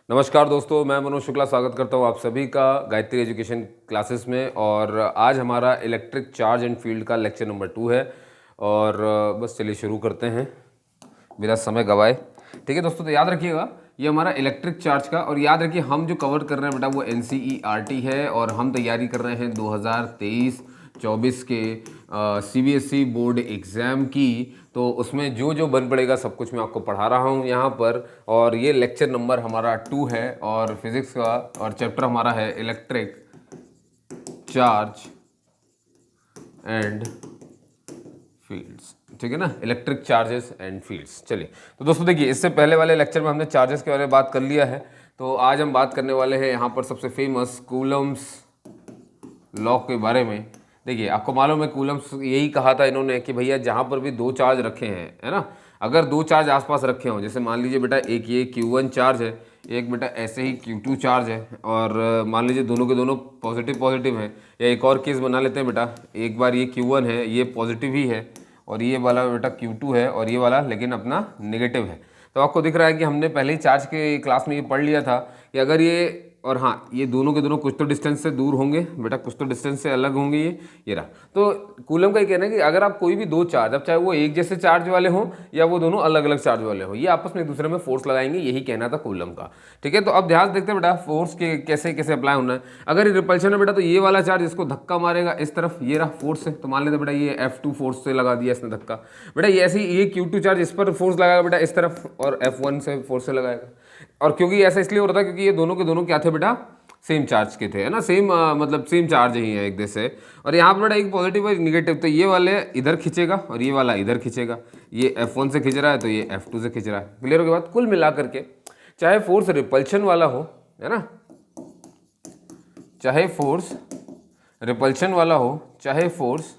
नमस्कार दोस्तों, मैं मनोज शुक्ला स्वागत करता हूँ आप सभी का गायत्री एजुकेशन क्लासेस में। और आज हमारा इलेक्ट्रिक चार्ज एंड फील्ड का लेक्चर नंबर 2 है। और बस चलिए शुरू करते हैं बिना समय गवाए। ठीक है दोस्तों, तो याद रखिएगा ये हमारा इलेक्ट्रिक चार्ज का, और याद रखिए हम जो कवर कर रहे हैं बेटा वो NCERT है, और हम तैयारी कर रहे हैं 2023-24 के CBSE बोर्ड एग्ज़ाम की। तो उसमें जो जो बन पड़ेगा सब कुछ मैं आपको पढ़ा रहा हूँ यहाँ पर। और ये लेक्चर नंबर हमारा 2 है, और फिज़िक्स का, और चैप्टर हमारा है इलेक्ट्रिक चार्ज एंड फील्ड्स। ठीक है ना, इलेक्ट्रिक चार्जेस एंड फील्ड्स। चलिए तो दोस्तों देखिए, इससे पहले वाले लेक्चर में हमने चार्जेस के बारे में बात कर लिया है। तो आज हम बात करने वाले हैं यहाँ पर सबसे फेमस कूलम्स लॉ के बारे में। देखिए आपको मालूम है कूलम्स यही कहा था इन्होंने कि भैया जहाँ पर भी दो चार्ज रखे हैं, है ना, अगर दो चार्ज आसपास रखे हों, जैसे मान लीजिए बेटा एक ये Q1 चार्ज है, एक बेटा ऐसे ही Q2 चार्ज है, और मान लीजिए दोनों के दोनों पॉजिटिव पॉजिटिव हैं। या एक और केस बना लेते हैं बेटा, एक बार ये Q1 है, ये पॉजिटिव ही है, और ये वाला बेटा Q2 है, और ये वाला लेकिन अपना नेगेटिव है। तो आपको दिख रहा है कि हमने पहले ही चार्ज के क्लास में ये पढ़ लिया था कि अगर ये, और हाँ, ये दोनों के दोनों कुछ तो डिस्टेंस से दूर होंगे बेटा, कुछ तो डिस्टेंस से अलग होंगे। ये रहा। तो कूलम का ये कहना है कि अगर आप कोई भी दो चार्ज, अब चाहे वो एक जैसे चार्ज वाले हों या वो दोनों अलग अलग चार्ज वाले हों, ये आपस में एक दूसरे में फोर्स लगाएंगे, यही कहना था कूलम का। ठीक है, तो अब ध्यान देखते हैं बेटा फोर्स के कैसे कैसे अप्लाई होना है। अगर ये रिपल्शन है बेटा, तो ये वाला चार्ज इसको धक्का मारेगा इस तरफ, ये रहा फोर्स से। तो मान लेते बेटा ये F2 फोर्स से लगा दिया इसने धक्का बेटा, ये ऐसे ही ये Q2 चार्ज इस पर फोर्स लगाएगा बेटा इस तरफ, और F1 से फोर्स से लगाएगा। और क्योंकि ऐसा इसलिए हो रहा था क्योंकि ये दोनों के दोनों क्या थे बेटा, सेम चार्ज के थे, है ना, सेम मतलब सेम चार्ज ही है एक दूसरे से। और यहाँ पर बेटा एक पॉजिटिव और निगेटिव, तो ये वाले इधर खींचेगा और ये वाला इधर खींचेगा। ये F1 से खींच रहा है तो ये F2 से खींच रहा है। क्लियर हो गया बात। कुल मिला करके चाहे फोर्स रिपल्शन वाला हो, है ना, चाहे फोर्स रिपल्शन वाला हो, चाहे फोर्स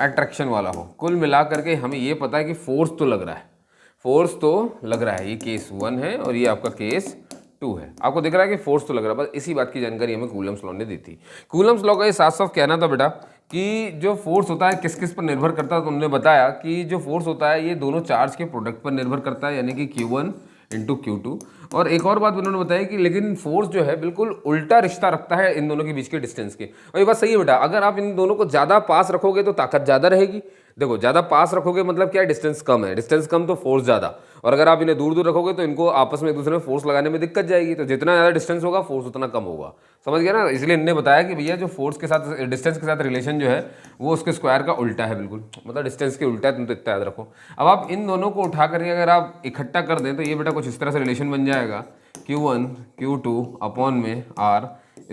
अट्रैक्शन वाला हो, कुल मिला करके हमें ये पता है कि फोर्स तो लग रहा है, फोर्स तो लग रहा है। ये केस 1 है और ये आपका केस 2 है। आपको दिख रहा है कि फोर्स तो लग रहा है, बस इसी बात की जानकारी हमें कूलम्स लॉ ने दी थी। कूलम्स लॉ का ये साफ साफ कहना था बेटा कि जो फोर्स होता है किस किस पर निर्भर करता है। तो उन्होंने बताया कि जो फोर्स होता है ये दोनों चार्ज के प्रोडक्ट पर निर्भर करता है, यानी कि Q1 इंटू Q2। और एक और बात उन्होंने बताया कि लेकिन फोर्स जो है बिल्कुल उल्टा रिश्ता रखता है इन दोनों के बीच के डिस्टेंस के। और ये बात सही है बेटा, अगर आप इन दोनों को ज़्यादा पास रखोगे तो ताकत ज़्यादा रहेगी। देखो ज़्यादा पास रखोगे मतलब क्या है, डिस्टेंस कम है, डिस्टेंस कम तो फोर्स ज़्यादा। और अगर आप इन्हें दूर दूर रखोगे तो इनको आपस में एक दूसरे में फोर्स लगाने में दिक्कत जाएगी। तो जितना ज़्यादा डिस्टेंस होगा फोर्स उतना कम होगा। समझ गया ना। इसलिए इन्होंने बताया कि भैया जो फोर्स के साथ डिस्टेंस के साथ रिलेशन जो है वो उसके स्क्वायर का उल्टा है, बिल्कुल मतलब डिस्टेंस के उल्टा है। तुम तो इतना याद रखो। अब आप इन दोनों को उठा करके अगर आप इकट्ठा कर दें तो ये बेटा कुछ इस तरह से रिलेशन बन जाएगा, Q1 Q2 अपॉन में R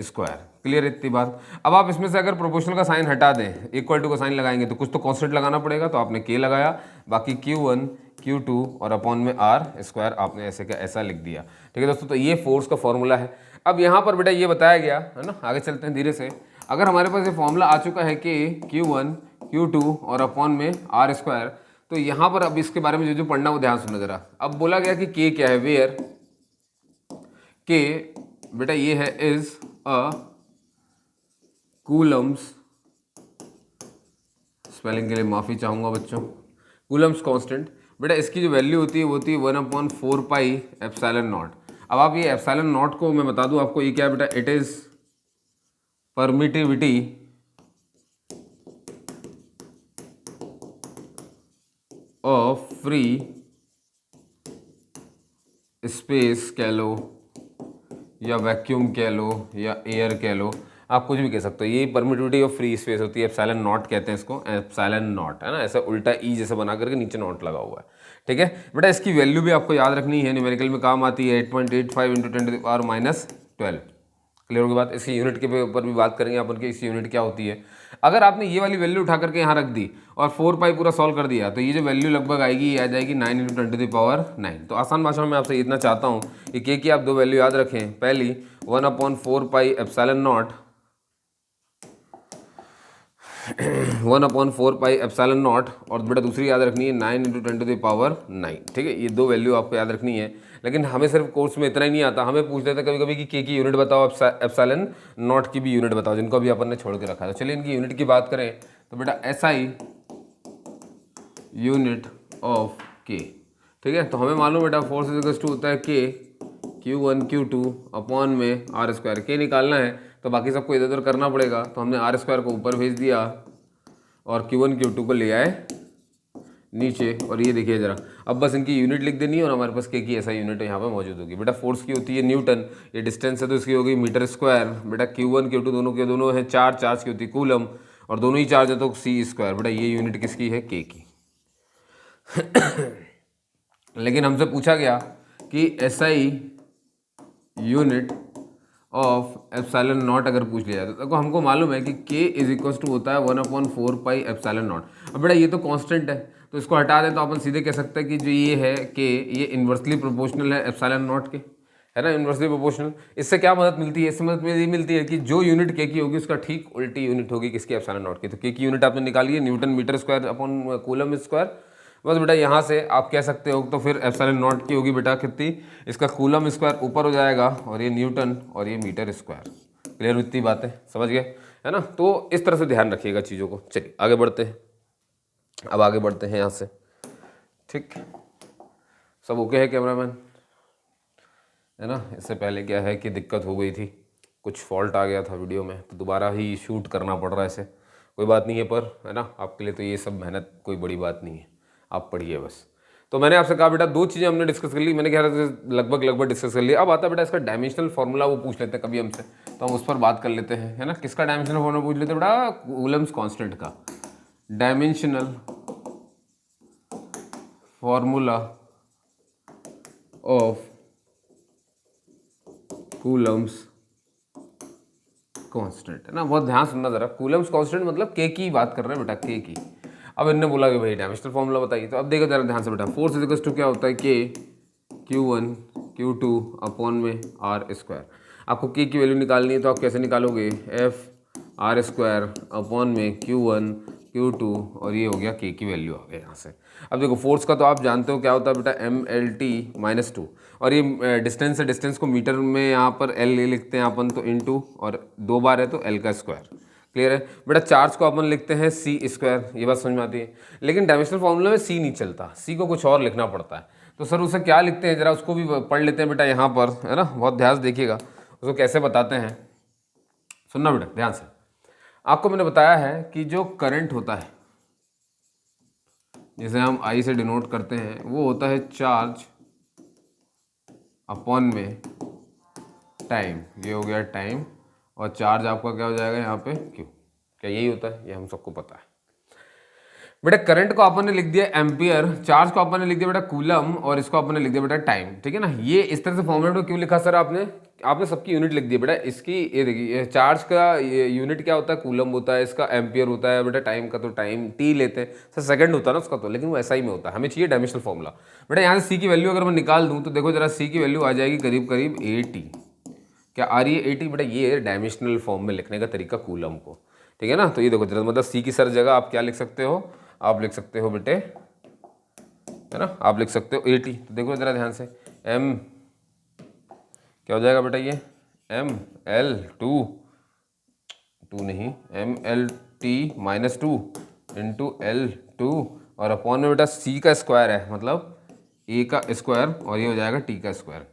स्क्वायर। क्लियर इतनी बात। अब आप इसमें से अगर प्रोपोर्शनल का साइन हटा दें, इक्वल टू का साइन लगाएंगे तो कुछ तो कांस्टेंट लगाना पड़ेगा, तो आपने K लगाया, बाकी Q1 Q2 और अपॉन में R स्क्वायर आपने ऐसे का ऐसा लिख दिया। ठीक है दोस्तों, तो ये फोर्स का फॉर्मूला है। अब यहाँ पर बेटा ये बताया गया है ना, आगे चलते हैं धीरे से। अगर हमारे पास ये फॉर्मूला आ चुका है कि Q1 Q2 और अपॉन में R स्क्वायर, तो यहाँ पर अब इसके बारे में जो जो पढ़ना वो ध्यान सुनना जरा। अब बोला गया कि K क्या है, वेयर K बेटा ये है इज अ कूलम्स, स्पेलिंग के लिए माफ़ी चाहूँगा बच्चों, कूलम्स कांस्टेंट। बेटा इसकी जो वैल्यू होती है वो होती है 1/4πε0। अब आप ये एप्सिलॉन नॉट को मैं बता दूं आपको, ये क्या है बेटा, it is permittivity of free space कह लो, या वैक्यूम कह लो, या एयर कह लो, आप कुछ भी कह सकते हो। ये परमिटिविटी ऑफ फ्री स्पेस होती है, एप्सिलॉन नॉट कहते हैं इसको, एप्सिलॉन नॉट, है ना, ऐसा उल्टा ई जैसे बना करके नीचे नॉट लगा हुआ है। ठीक है बेटा, इसकी वैल्यू भी आपको याद रखनी है, न्यूमेरिकल में काम आती है, 8.85 × 10⁻12। क्लियर होगी बात। इसकी यूनिट के ऊपर भी बात करेंगे अपन की, इसकी यूनिट क्या होती है। अगर आपने ये वाली वैल्यू उठा करके यहाँ रख दी और 4π पूरा सॉल्व कर दिया, तो ये जो वैल्यू लगभग आएगी ये आ जाएगी 9 × 10⁹ तो आसान भाषा में आपसे इतना चाहता हूँ कि K की आप दो वैल्यू याद रखें। पहली 1/4πε0 1/4πε0, और बेटा दूसरी याद रखनी है 9 × 10⁹ ठीक है, ये दो वैल्यू आपको याद रखनी है। लेकिन हमें सिर्फ कोर्स में इतना ही नहीं आता, हमें पूछ लेते कभी कभी कि K की यूनिट बताओ, एप्सिलॉन नॉट की भी यूनिट बताओ, जिनको भी अपन ने छोड़ के रखा है। तो चलिए इनकी यूनिट की बात करें तो बेटा SI यूनिट ऑफ K। ठीक है, तो हमें मालूम बेटा फोर्स इज इक्वल टू होता है K Q1 Q2 अपॉन में आर स्क्वायर। के निकालना है तो बाकी सबको इधर उधर करना पड़ेगा, तो हमने आर स्क्वायर को ऊपर भेज दिया और Q1 Q2 को ले आए नीचे। और ये देखिए जरा, अब बस इनकी यूनिट लिख देनी है और हमारे पास के की ऐसा यूनिट यहाँ पे मौजूद होगी। बेटा फोर्स की होती है न्यूटन, ये डिस्टेंस है तो इसकी होगी मीटर स्क्वायर। बेटा Q1 Q2 दोनों के दोनों है चार्ज, चार्ज की होती है कूलम, और दोनों ही चार्ज है तो सी स्क्वायर। बेटा ये यूनिट किसकी है? के की। लेकिन हमसे पूछा गया कि SI unit of epsilon not अगर पूछ लिया जाए तो हमको मालूम है कि के इज इक्वल टू होता है 1/4 पाई एप्सिलॉन नॉट। अब बेटा ये तो कांस्टेंट है तो इसको हटा दें तो अपन सीधे कह सकते हैं कि जो ये है के, ये इन्वर्सली प्रोपोर्शनल है एप्सिलॉन नॉट के, है ना, इन्वर्सली प्रोपोर्शनल। इससे क्या मदद मिलती है? इससे मदद ये मिलती है कि जो यूनिट के की होगी उसका ठीक उल्टी यूनिट होगी किसकी? एप्सिलॉन नॉट की। तो के की यूनिट आपने निकाली है newton metre square upon coulomb square. बस बेटा यहाँ से आप कह सकते हो तो फिर एप्सिलॉन नॉट की होगी बेटा कितनी? इसका कूलम स्क्वायर ऊपर हो जाएगा और ये न्यूटन और ये मीटर स्क्वायर। क्लियर? इतनी बातें समझ गए, है ना? तो इस तरह से ध्यान रखिएगा चीज़ों को। चलिए आगे बढ़ते हैं, अब आगे बढ़ते हैं यहाँ से। ठीक, सब ओके है कैमरामैन, है ना? इससे पहले क्या है कि दिक्कत हो गई थी, कुछ फॉल्ट आ गया था वीडियो में तो दोबारा ही शूट करना पड़ रहा है। ऐसे कोई बात नहीं है, पर है ना आपके लिए तो ये सब मेहनत कोई बड़ी बात नहीं है, आप पढ़िए बस। तो मैंने आपसे कहा बेटा दो चीज़ें हमने डिस्कस कर ली, मैंने कहा लगभग डिस्कस कर लिया। अब आता है बेटा इसका डायमेंशनल फार्मूला, वो पूछ लेते हैं कभी हमसे तो हम उस पर बात कर लेते हैं, है ना? किसका डायमेंशनल फार्मूला पूछ लेते हैं बेटा? कूलम्स कांस्टेंट का dimensional formula of Coulomb's constant, है ना? बहुत ध्यान सुनना जरा। कूलम्स कांस्टेंट मतलब के की बात कर रहे हैं बेटा, के की। अब इनने बोला कि भाई डायमेंशनल फार्मूला बताइए, तो अब देखो जरा ध्यान से बेटा। फोर्स इक्वल्स टू क्या होता है? के Q1 Q2 अपॉन में आर स्क्वायर। आपको के की वैल्यू निकालनी है तो आप कैसे निकालोगे? एफ आर स्क्वायर अपॉन में Q1 Q2 और ये हो गया के की वैल्यू आ गया यहाँ से। अब देखो फोर्स का तो आप जानते हो क्या होता है बेटा? MLT-2, और ये डिस्टेंस है, डिस्टेंस को मीटर में यहाँ पर एल लिखते हैं अपन तो इनटू, और 2 बार है तो एल का स्क्वायर। क्लियर है बेटा? चार्ज को अपन लिखते हैं सी स्क्वायर, ये बात समझ में आती है। लेकिन डायमेंशनल फॉर्मूला में सी नहीं चलता, सी को कुछ और लिखना पड़ता है। तो सर उसे क्या लिखते हैं, जरा उसको भी पढ़ लेते हैं बेटा यहाँ पर, है ना? बहुत ध्यान से देखिएगा उसको कैसे बताते हैं। सुनना बेटा ध्यान से। आपको मैंने बताया है कि जो करंट होता है, जिसे हम आई से डिनोट करते हैं, वो होता है चार्ज अपॉन में टाइम। ये हो गया टाइम, और चार्ज आपका क्या हो जाएगा यहाँ पे? क्यू। क्या यही होता है? ये हम सबको पता है बेटा। करंट को अपन ने लिख दिया एम्पियर, चार्ज को अपन ने लिख दिया बेटा कूलम, और इसको अपन ने लिख दिया बेटा टाइम। ठीक है ना? ये इस तरह से फॉर्मेट में क्यों लिखा सर आपने? आपने सबकी यूनिट लिख दी बेटा। इसकी ये देखिए, चार्ज का यूनिट क्या होता है? कूलम होता है, इसका एम्पियर होता है बेटा। टाइम का तो टाइम टी लेते हैं सर, सेकंड होता है ना उसका तो, लेकिन वो ऐसा ही में होता है। हमें चाहिए डायमेंशनल फॉर्मूला बेटा। यहाँ से सी की वैल्यू अगर मैं निकाल दूँ तो देखो जरा, सी की वैल्यू आ जाएगी करीब करीब 80। क्या आ रही है? 80 बेटा। ये डायमेंशनल फॉर्म में लिखने का तरीका कूलम को। ठीक है ना? तो ये देखो जरा, मतलब सी की सर जगह आप क्या लिख सकते हो? आप लिख सकते हो बेटे, है ना, आप लिख सकते हो 80। तो देखो जरा ध्यान से, एम क्या हो जाएगा बेटा? ये ML2 नहीं, MLT-2 इंटू L2, और अपॉन में बेटा सी का स्क्वायर है, मतलब ए का स्क्वायर, और ये हो जाएगा टी का स्क्वायर।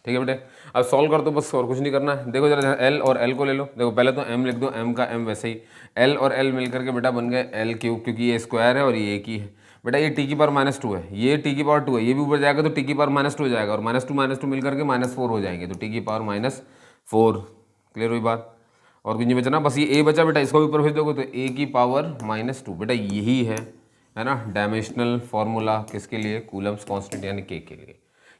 ठीक है बेटे? अब सॉल्व कर दो बस, और कुछ नहीं करना है। देखो जरा, एल और एल को ले लो। देखो पहले तो एम लिख दो, एम का एम वैसे ही, एल और एल मिलकर के बेटा बन गए एल क्यूब, क्योंकि ये स्क्वायर है और ये एक ही है बेटा। ये टी की पावर -2 है, ये टी की पावर 2 है, ये भी ऊपर जाएगा तो टी की पावर -2 हो जाएगा, और -2 मिलकर के -4 हो जाएंगे, तो टी की पावर -4। क्लियर हुई बात? और कुछ नहीं बचा ना, बस ये ए बचा बेटा, इसको भी ऊपर भेज दोगे तो ए की पावर -2 बेटा। यही है ना डायमेंशनल फॉर्मूला किसके लिए? कूलम्स कांस्टेंट यानी के के लिए।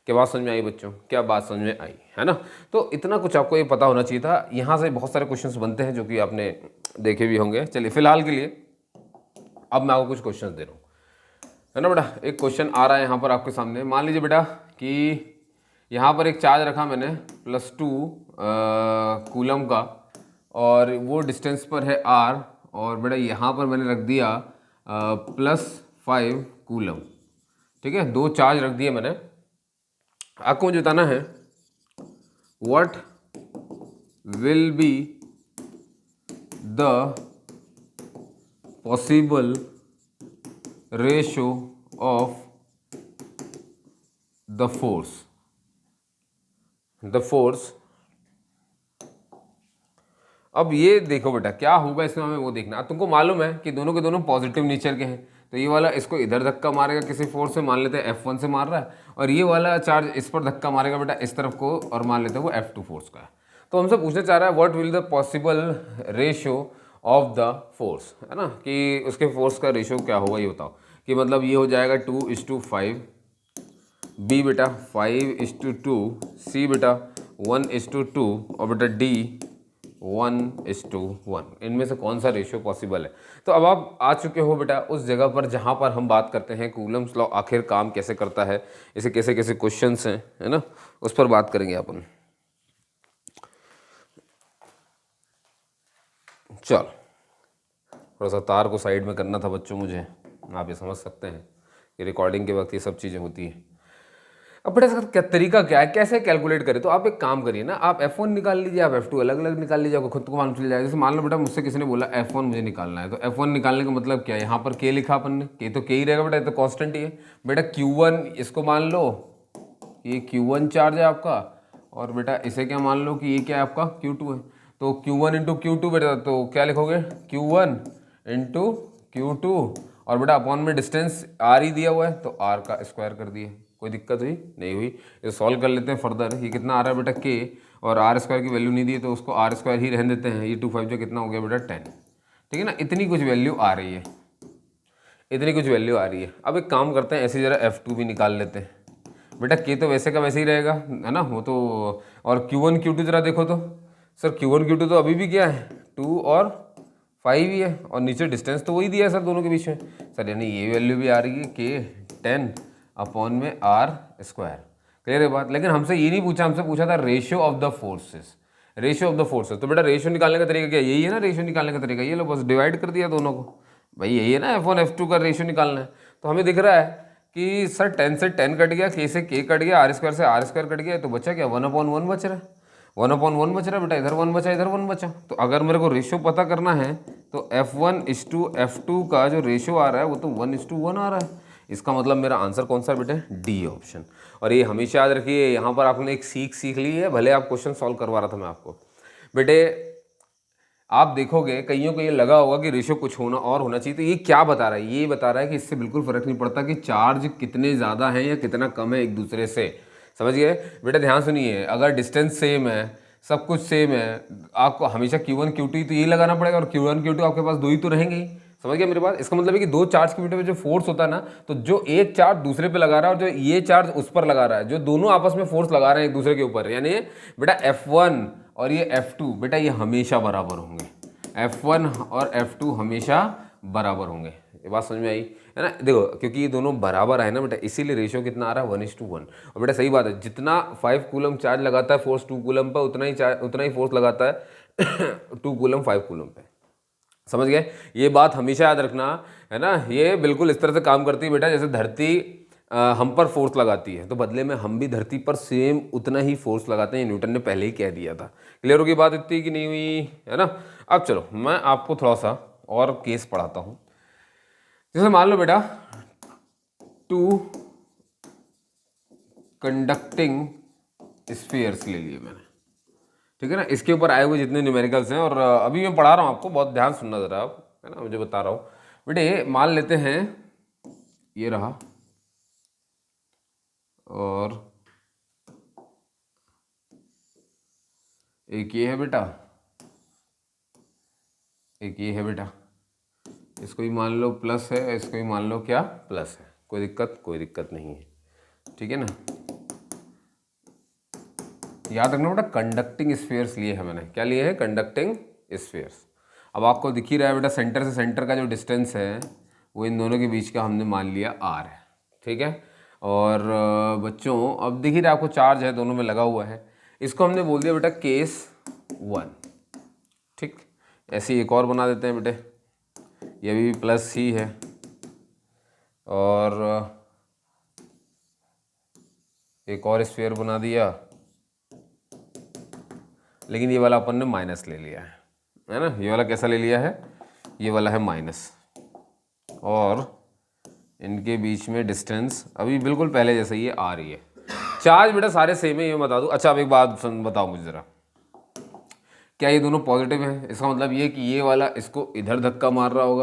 क्या बात समझ में आई बच्चों? क्या बात समझ में आई, है ना? तो इतना कुछ आपको ये पता होना चाहिए था। यहाँ से बहुत सारे क्वेश्चंस बनते हैं जो कि आपने देखे भी होंगे। चलिए फिलहाल के लिए अब मैं आपको कुछ क्वेश्चंस दे रहा हूँ, है ना बेटा? एक क्वेश्चन आ रहा है यहाँ पर आपके सामने। मान लीजिए बेटा कि यहाँ पर एक चार्ज रखा मैंने +2 कूलम का, और वो डिस्टेंस पर है r, और बेटा यहाँ पर मैंने रख दिया +5 कूलम। ठीक है? दो चार्ज रख दिए मैंने। आपको मुझे बताना है what will be the possible ratio of the force. The force. अब ये देखो बेटा क्या होगा इसमें, हमें वो देखना। अब तुमको मालूम है कि दोनों के दोनों पॉजिटिव नेचर के हैं, तो ये वाला इसको इधर धक्का मारेगा किसी फोर्स से, मान लेते हैं F1 से मार रहा है, और ये वाला चार्ज इस पर धक्का मारेगा बेटा इस तरफ को, और मान लेते हैं वो F2 फोर्स का है। तो हमसे पूछना चाह रहा है what will the possible ratio of the force, है ना, कि उसके फोर्स का रेशियो क्या होगा ये बताओ। कि मतलब ये हो जाएगा 2:5, बी बेटा 5:2, सी बेटा 1:2, और बेटा डी 1:1। इनमें से कौन सा रेशियो पॉसिबल है। तो अब आप आ चुके हो बेटा उस जगह पर जहाँ पर हम बात करते हैं कूलम्स लॉ आखिर काम कैसे करता है, इसे कैसे कैसे क्वेश्चंस हैं, है ना, उस पर बात करेंगे अपन। चल थोड़ा सा तार को साइड में करना था बच्चों मुझे, आप ये समझ सकते हैं कि रिकॉर्डिंग के वक्त ये सब चीज़ें होती हैं। अब बेटा इसका क्या तरीका क्या है, कैसे कैलकुलेट करें। तो आप एक काम करिए ना, आप F1 निकाल लीजिए, आप F2 अलग अलग निकाल लीजिए, आपको खुद को मालूम चल जाएगा। जैसे मान लो बेटा मुझसे किसी ने बोला F1 मुझे निकालना है, तो F1 निकालने का मतलब क्या है, यहाँ पर K लिखा अपन ने, K तो K ही रहेगा बेटा, ये तो कॉन्स्टेंट ही है। बेटा Q1 इसको मान लो ये Q1 चार्ज है आपका, और बेटा इसे क्या मान लो कि ये क्या है आपका Q2 है। तो Q1 इंटू Q2 बेटा, तो क्या लिखोगे Q1 इंटू Q2, और बेटा अपॉन में डिस्टेंस R ही दिया हुआ है, तो R का स्क्वायर कर दिए। कोई दिक्कत हुई नहीं हुई। ये सॉल्व कर लेते हैं फर्दर। ये कितना आ रहा है बेटा K, और R स्क्वायर की वैल्यू नहीं दी है तो उसको R स्क्वायर ही रहने देते हैं। ये 2 5 जो कितना हो गया बेटा 10, ठीक है ना। इतनी कुछ वैल्यू आ रही है, इतनी कुछ वैल्यू आ रही है। अब एक काम करते हैं, ऐसे जरा F2 भी निकाल लेते हैं। बेटा K तो वैसे का वैसे ही रहेगा, है ना, वो तो। और Q1 Q2 जरा देखो तो सर, Q1 Q2 तो अभी भी क्या है 2 और 5 ही है, और नीचे डिस्टेंस तो वही दिया है सर दोनों के बीच में सर, यानी ये वैल्यू भी आ रही है K 10 अपॉन में R स्क्वायर। क्लियर है बात। लेकिन हमसे ये नहीं पूछा, हमसे पूछा था ratio of the forces, ratio of the forces. तो बेटा रेशियो निकालने का तरीका क्या, यही है ना रेशियो निकालने का तरीका, ये लो बस डिवाइड कर दिया दोनों को, भाई यही है ना F1 F2 का रेशियो निकालना है। तो हमें दिख रहा है कि सर 10 से 10 कट गया, K से K कट गया, R स्क्वायर से R स्क्वायर कट गया, तो बचा क्या 1/1 बच रहा है, 1/1 बच रहा है बेटा, इधर 1 बचा इधर 1 बचा। तो अगर मेरे को रेशियो पता करना है तो F1:F2 का जो रेशियो आ रहा है वो तो 1:1 आ रहा है। इसका मतलब मेरा आंसर कौन सा बेटे, डी ऑप्शन। और ये हमेशा याद रखिए, यहाँ पर आपने एक सीख ली है, भले आप क्वेश्चन सॉल्व करवा रहा था मैं आपको बेटे। आप देखोगे कईयों को ये लगा होगा कि रेशियो कुछ होना और होना चाहिए, तो ये क्या बता रहा है, ये बता रहा है कि इससे बिल्कुल फर्क नहीं पड़ता कि चार्ज कितने ज़्यादा हैं या कितना कम है एक दूसरे से। समझ गए बेटा, ध्यान सुनिए, अगर डिस्टेंस सेम है, सब कुछ सेम है, आपको हमेशा Q1 Q2 तो ये लगाना पड़ेगा, और Q1 Q2 आपके पास दो ही तो रहेंगे ही। समझ गया मेरी बात। इसका मतलब है कि दो चार्ज के बीच में जो फोर्स होता है ना, तो जो एक चार्ज दूसरे पे लगा रहा है और जो ये चार्ज उस पर लगा रहा है, जो दोनों आपस में फोर्स लगा रहे हैं एक दूसरे के ऊपर, यानी बेटा F1 और ये F2 बेटा ये हमेशा बराबर होंगे, F1 और F2 हमेशा बराबर होंगे। ये बात समझ में आई है ना। देखो क्योंकि ये दोनों बराबर है ना बेटा, इसीलिए रेशियो कितना आ रहा है 1:1। और बेटा सही बात है, जितना 5 कूलम चार्ज लगाता है फोर्स 2 कूलम पर, उतना ही फोर्स लगाता है 2 कूलम 5 कूलम पे। समझ गए, ये बात हमेशा याद रखना, है ना। ये बिल्कुल इस तरह से काम करती है बेटा, जैसे धरती हम पर फोर्स लगाती है, तो बदले में हम भी धरती पर सेम उतना ही फोर्स लगाते हैं। न्यूटन ने पहले ही कह दिया था। क्लियर होगी बात इतनी कि नहीं हुई, है ना। अब चलो मैं आपको थोड़ा सा और केस पढ़ाता हूँ। जैसे मान लो बेटा 2 कंडक्टिंग स्फीयर्स ले लिए मैंने, ठीक है ना। इसके ऊपर आए हुए जितने न्यूमेरिकल्स हैं, और अभी मैं पढ़ा रहा हूँ आपको, बहुत ध्यान सुनना ज़रा आप, है ना, मुझे बता रहा हूँ बेटे। मान लेते हैं ये रहा, और एक ये है बेटा, एक ये है बेटा, इसको भी मान लो प्लस है, इसको भी मान लो क्या प्लस है, कोई दिक्कत नहीं है, ठीक है ना। याद रखना बेटा कंडक्टिंग स्फीयर्स लिए हैं मैंने, क्या लिए हैं, कंडक्टिंग स्फीयर्स। अब आपको दिख ही रहा है बेटा, सेंटर से सेंटर का जो डिस्टेंस है वो इन दोनों के बीच का हमने मान लिया r है, ठीक है। और बच्चों अब दिख ही रहा है आपको, चार्ज है दोनों में लगा हुआ है, इसको हमने बोल दिया बेटा केस 1, ठीक। ऐसे ही एक और बना देते हैं बेटे, ये भी प्लस ही है, और एक और स्फीयर बना दिया, लेकिन ये वाला अपन ने माइनस ले लिया है ना। ये वाला कैसा ले लिया है, ये वाला है माइनस, और इनके बीच में डिस्टेंस अभी बिल्कुल पहले जैसे ये आ रही है, चार्ज बेटा सारे सेम है, ये बता दूं। अच्छा अब एक बात बताओ मुझे जरा, क्या ये दोनों पॉजिटिव हैं? इसका मतलब ये कि ये वाला इसको इधर धक्का मार रहा होगा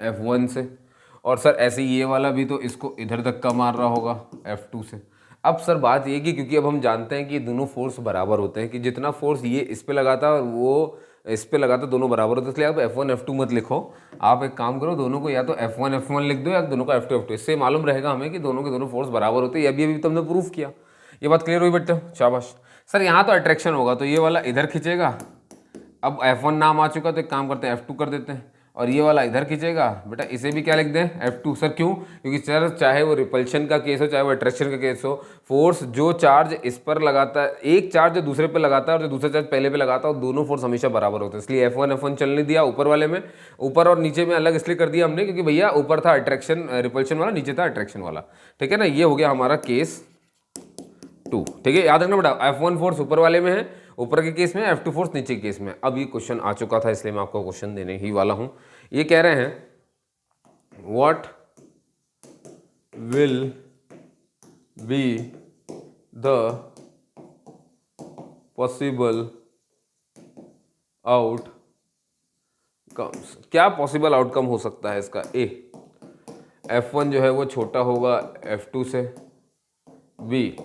F1 से, और सर ऐसे ही ये वाला भी तो इसको इधर धक्का मार रहा होगा F2 से। अब सर बात ये कि क्योंकि अब हम जानते हैं कि ये दोनों फोर्स बराबर होते हैं, कि जितना फोर्स ये इस पे लगाता है और वो इस पे लगाता, दोनों बराबर होते हैं, इसलिए आप F1 F2 मत लिखो। आप एक काम करो, दोनों को या तो F1 F1 लिख दो या दोनों को F2 F2। इससे मालूम रहेगा हमें कि दोनों के दोनों फोर्स बराबर होते हैं। अभी तुमने प्रूफ किया। ये बात क्लियर हुई बेटा? शाबाश। सर यहाँ तो अट्रैक्शन होगा, तो ये वाला इधर खींचेगा। अब F1 नाम आ चुका तो एक काम करते हैं F2 कर देते हैं, और ये वाला इधर खींचेगा। बेटा इसे भी क्या लिख दें? F2। सर क्यों? क्योंकि सर चाहे वो रिपल्शन का केस हो चाहे वो अट्रैक्शन का केस हो, फोर्स जो चार्ज इस पर लगाता है, एक चार्ज जो दूसरे पे लगाता है और जो दूसरा चार्ज पहले पे लगाता है, दोनों फोर्स हमेशा बराबर होते हैं। इसलिए F1 चलने दिया ऊपर वाले में, ऊपर और नीचे में अलग इसलिए कर दिया हमने क्योंकि भैया ऊपर था अट्रैक्शन रिपल्शन वाला, नीचे था अट्रैक्शन वाला। ठीक है ना, ये हो गया हमारा केस 2। ठीक है, याद रखना बेटा, F1 फोर्स ऊपर वाले में है, ऊपर के केस में, F2 फोर्स नीचे के केस में। अब ये क्वेश्चन आ चुका था इसलिए मैं आपको क्वेश्चन देने ही वाला हूं। ये कह रहे हैं what will be the possible outcomes. क्या पॉसिबल आउटकम हो सकता है इसका? ए, F1 जो है वो छोटा होगा F2 से। बी,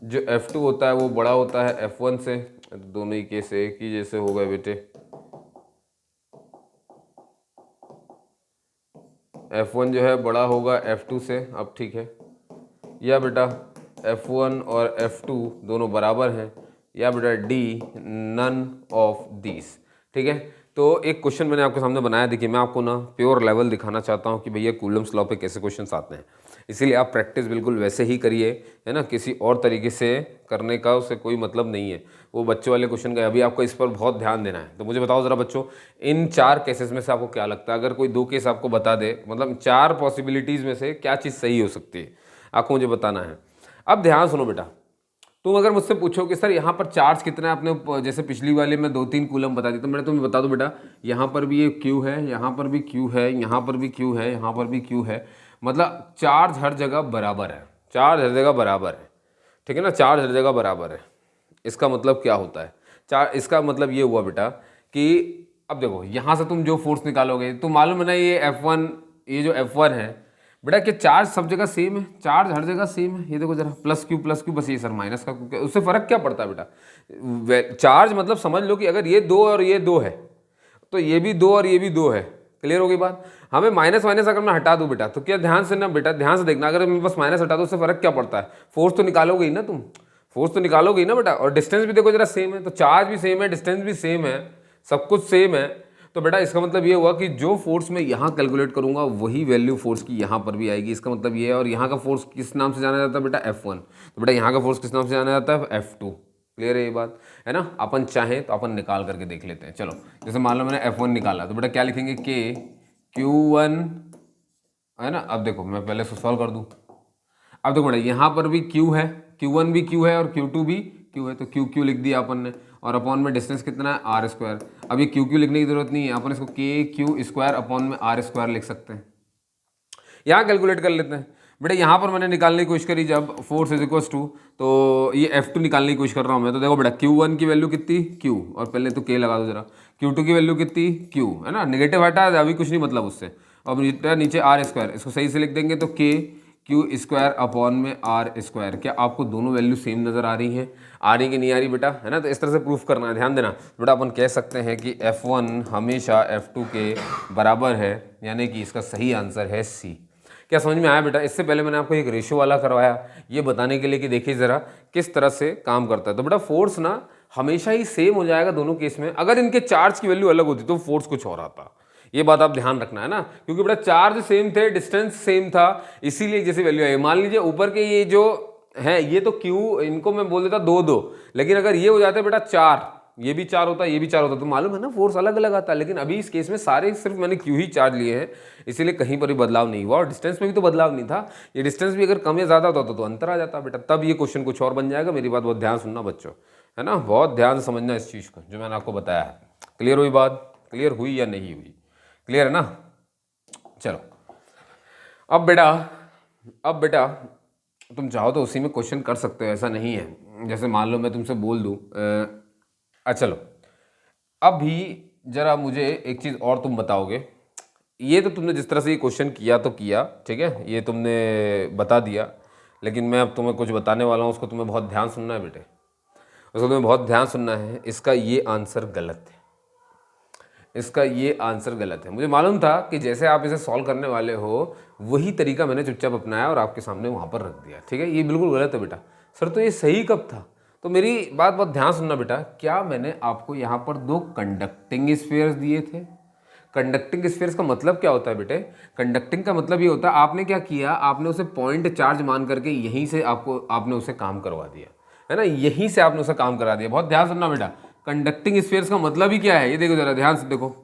जो F2 होता है वो बड़ा होता है F1 से। दोनों ही केस एक ही जैसे हो गए बेटे। F1 जो है बड़ा होगा F2 से। अब ठीक है, या बेटा F1 और F2 दोनों बराबर हैं, या बेटा डी नन ऑफ दीज। ठीक है, तो एक क्वेश्चन मैंने आपके सामने बनाया। देखिए मैं आपको ना प्योर लेवल दिखाना चाहता हूँ कि भैया कूलम्स लॉ पे कैसे क्वेश्चंस आते हैं, इसीलिए आप प्रैक्टिस बिल्कुल वैसे ही करिए, है ना। किसी और तरीके से करने का उससे कोई मतलब नहीं है। वो बच्चों वाले क्वेश्चन का अभी आपको इस पर बहुत ध्यान देना है। तो मुझे बताओ ज़रा बच्चों, इन 4 केसेस में से आपको क्या लगता है? अगर कोई 2 केस आपको बता दे, मतलब 4 पॉसिबिलिटीज़ में से क्या चीज़ सही हो सकती है, आपको मुझे बताना है। अब ध्यान सुनो बेटा, तुम अगर मुझसे पूछो कि सर यहाँ पर चार्ज कितना है, आपने जैसे पिछली वाले में 2-3 कूलम बता दी, तो मैंने तुम्हें बता दूं बेटा, यहाँ पर भी ये क्यू है, यहाँ पर भी क्यू है, यहाँ पर भी क्यू है, यहाँ पर भी क्यू है। मतलब चार्ज हर जगह बराबर है, चार्ज हर जगह बराबर है। ठीक है ना, चार्ज हर जगह बराबर है। इसका मतलब क्या होता है? इसका मतलब ये हुआ बेटा कि अब देखो यहाँ से तुम जो फोर्स निकालोगे, तो मालूम है ना ये F1, ये जो F1 है बेटा, कि चार्ज सब जगह सेम है, चार्ज हर जगह सेम है। ये देखो जरा, प्लस क्यू, बस ये सर माइनस का, उससे फर्क क्या पड़ता है बेटा? चार्ज मतलब समझ लो कि अगर ये 2 और ये 2 है तो ये भी 2 और ये भी 2 है। क्लियर होगी बात? हमें माइनस माइनस अगर मैं हटा दूं बेटा, तो क्या ध्यान से ना बेटा, ध्यान से देखना, अगर मैं बस माइनस हटा दूं उससे फर्क क्या पड़ता है? फोर्स तो निकालोगे ही ना तुम, फोर्स तो निकालोगे ही ना बेटा। और डिस्टेंस भी देखो जरा सेम है, तो चार्ज भी सेम है, डिस्टेंस भी सेम है, सब कुछ सेम है। तो बेटा इसका मतलब ये हुआ कि जो फोर्स मैं यहाँ कैलकुलेट करूंगा वही वैल्यू फोर्स की यहाँ पर भी आएगी। इसका मतलब ये है। और यहाँ का फोर्स किस नाम से जाना जाता है बेटा? F1। तो बेटा यहाँ का फोर्स किस नाम से जाना जाता है? F2। क्लियर है ये बात, है ना। अपन चाहें तो अपन निकाल करके देख लेते हैं। चलो, जैसे मान लो मैंने F1 निकाला, तो बेटा क्या लिखेंगे? K Q1, है ना। अब देखो मैं पहले इसको सॉल्व कर दूँ। अब देखो बेटा यहाँ पर भी Q है, Q1 भी Q है और Q2 भी Q है, तो Q लिख दिया अपन ने। और अपॉन में डिस्टेंस कितना है? R²। अब ये Q लिखने की जरूरत नहीं है, अपन इसको KQ² अपॉन में R² लिख सकते हैं। यहाँ कैलकुलेट कर लेते हैं बेटा। यहाँ पर मैंने निकालने की कोशिश करी जब फोर्स इज इक्वल टू, तो ये F2 निकालने की कोशिश कर रहा हूँ मैं। तो देखो बेटा Q1 की वैल्यू कितनी? Q, और पहले तो K लगा दो जरा। Q2 की वैल्यू कितनी? Q, है ना। नेगेटिव हटा, अभी कुछ नहीं मतलब उससे। और नीचे R², इसको सही से लिख देंगे तो KQ² अपॉन में R²। क्या आपको दोनों वैल्यू सेम नजर आ रही हैं? आ रही कि नहीं आ रही बेटा, है ना। तो इस तरह से प्रूफ करना है, ध्यान देना बेटा। अपन कह सकते हैं कि F1 हमेशा F2 के बराबर है, यानी कि इसका सही आंसर है C। क्या समझ में आया बेटा? इससे पहले मैंने आपको एक रेशियो वाला करवाया, ये बताने के लिए कि देखिए ज़रा किस तरह से काम करता है। तो बेटा फोर्स ना हमेशा ही सेम हो जाएगा दोनों केस में। अगर इनके चार्ज की वैल्यू अलग होती तो फोर्स कुछ और आता, ये बात आप ध्यान रखना, है ना। क्योंकि बेटा चार्ज सेम थे, डिस्टेंस सेम था, इसीलिए जैसे वैल्यू आई। मान लीजिए ऊपर के ये जो है ये तो Q, इनको मैं बोल देता 2-2, लेकिन अगर ये हो जाते बेटा 4, ये भी 4 होता, ये भी 4 होता, तो मालूम है ना फोर्स अलग अलग आता। लेकिन अभी इस केस में सारे सिर्फ मैंने Q ही चार्ज लिए हैं, इसीलिए कहीं पर भी बदलाव नहीं हुआ। और डिस्टेंस में भी तो बदलाव नहीं था, ये डिस्टेंस भी अगर कम या ज़्यादा होता तो अंतर आ जाता बेटा, तब ये क्वेश्चन कुछ और बन जाएगा। मेरी बात बहुत ध्यान सुनना बच्चों, है ना, बहुत ध्यान से समझना इस चीज़ को जो मैंने आपको बताया है। क्लियर हुई बात? क्लियर हुई या नहीं हुई? क्लियर है ना। चलो अब बेटा तुम चाहो तो उसी में क्वेश्चन कर सकते हो, ऐसा नहीं है। जैसे मान लो मैं तुमसे बोल दूँ चलो अभी जरा मुझे एक चीज़ और तुम बताओगे। ये तो तुमने जिस तरह से ये क्वेश्चन किया तो किया, ठीक है, ये तुमने बता दिया, लेकिन मैं अब तुम्हें कुछ बताने वाला हूँ, उसको तुम्हें बहुत ध्यान सुनना है बेटे, उसको तुम्हें बहुत ध्यान सुनना है। इसका ये आंसर गलत है, इसका ये आंसर गलत है। मुझे मालूम था कि जैसे आप इसे सॉल्व करने वाले हो वही तरीका मैंने चुपचाप अपनाया और आपके सामने वहाँ पर रख दिया, ठीक है। ये बिल्कुल गलत है बेटा। सर तो ये सही कब था? तो मेरी बात बहुत ध्यान सुनना बेटा। क्या मैंने आपको यहाँ पर 2 कंडक्टिंग स्फीयर्स दिए थे? कंडक्टिंग स्फीयर्स का मतलब क्या होता है बेटे? कंडक्टिंग का मतलब ये होता है आपने क्या किया, आपने उसे पॉइंट चार्ज मान करके यहीं से आपने उसे काम करवा दिया, है ना, यहीं से आपने उसे काम करा दिया। बहुत ध्यान सुनना बेटा, कंडक्टिंग स्फीयर्स का मतलब ही क्या है ये देखो, जरा ध्यान से देखो।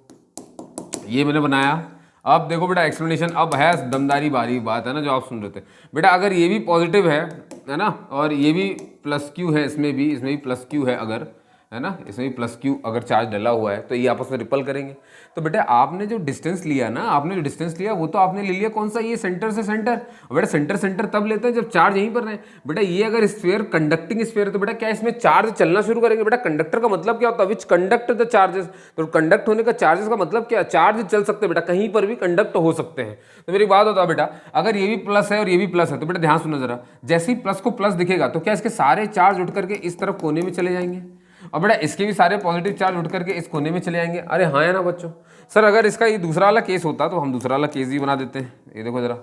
ये मैंने बनाया, अब देखो बेटा एक्सप्लेनेशन अब है, दमदारी बारी बात है ना जो आप सुन रहे थे बेटा। अगर ये भी पॉजिटिव है ना, और ये भी प्लस क्यू है, इसमें भी प्लस क्यू है अगर, है ना, इसमें भी प्लस क्यू अगर चार्ज डला हुआ है तो ये आपस में रिपल करेंगे। तो बेटा आपने जो डिस्टेंस लिया ना, आपने जो डिस्टेंस लिया वो तो आपने ले लिया कौन सा, ये सेंटर से सेंटर। बेटा सेंटर सेंटर तब लेते हैं जब चार्ज यहीं पर रहे। बेटा ये अगर स्फीयर कंडक्टिंग स्फीयर है तो बेटा क्या इसमें चार्ज चलना शुरू करेंगे? बेटा कंडक्टर का मतलब क्या होता है? विच कंडक्ट द चार्जेस। तो कंडक्ट होने का चार्जेस का मतलब क्या? चार्ज चल सकते हैं बेटा, कहीं पर भी कंडक्ट हो सकते हैं। तो मेरी बात होता है बेटा, अगर ये भी प्लस है और ये भी प्लस है तो बेटा ध्यान सुनो जरा, जैसे ही प्लस को प्लस दिखेगा तो क्या इसके सारे चार्ज उठ करके इस तरफ कोने में चले जाएंगे, और बेटा इसके भी सारे पॉजिटिव चार्ज उठ करके इस कोने में चले जाएंगे। अरे हाँ है ना बच्चों? सर अगर इसका ये दूसरा वाला केस होता तो हम दूसरा वाला केस भी बना देते हैं। ये देखो जरा,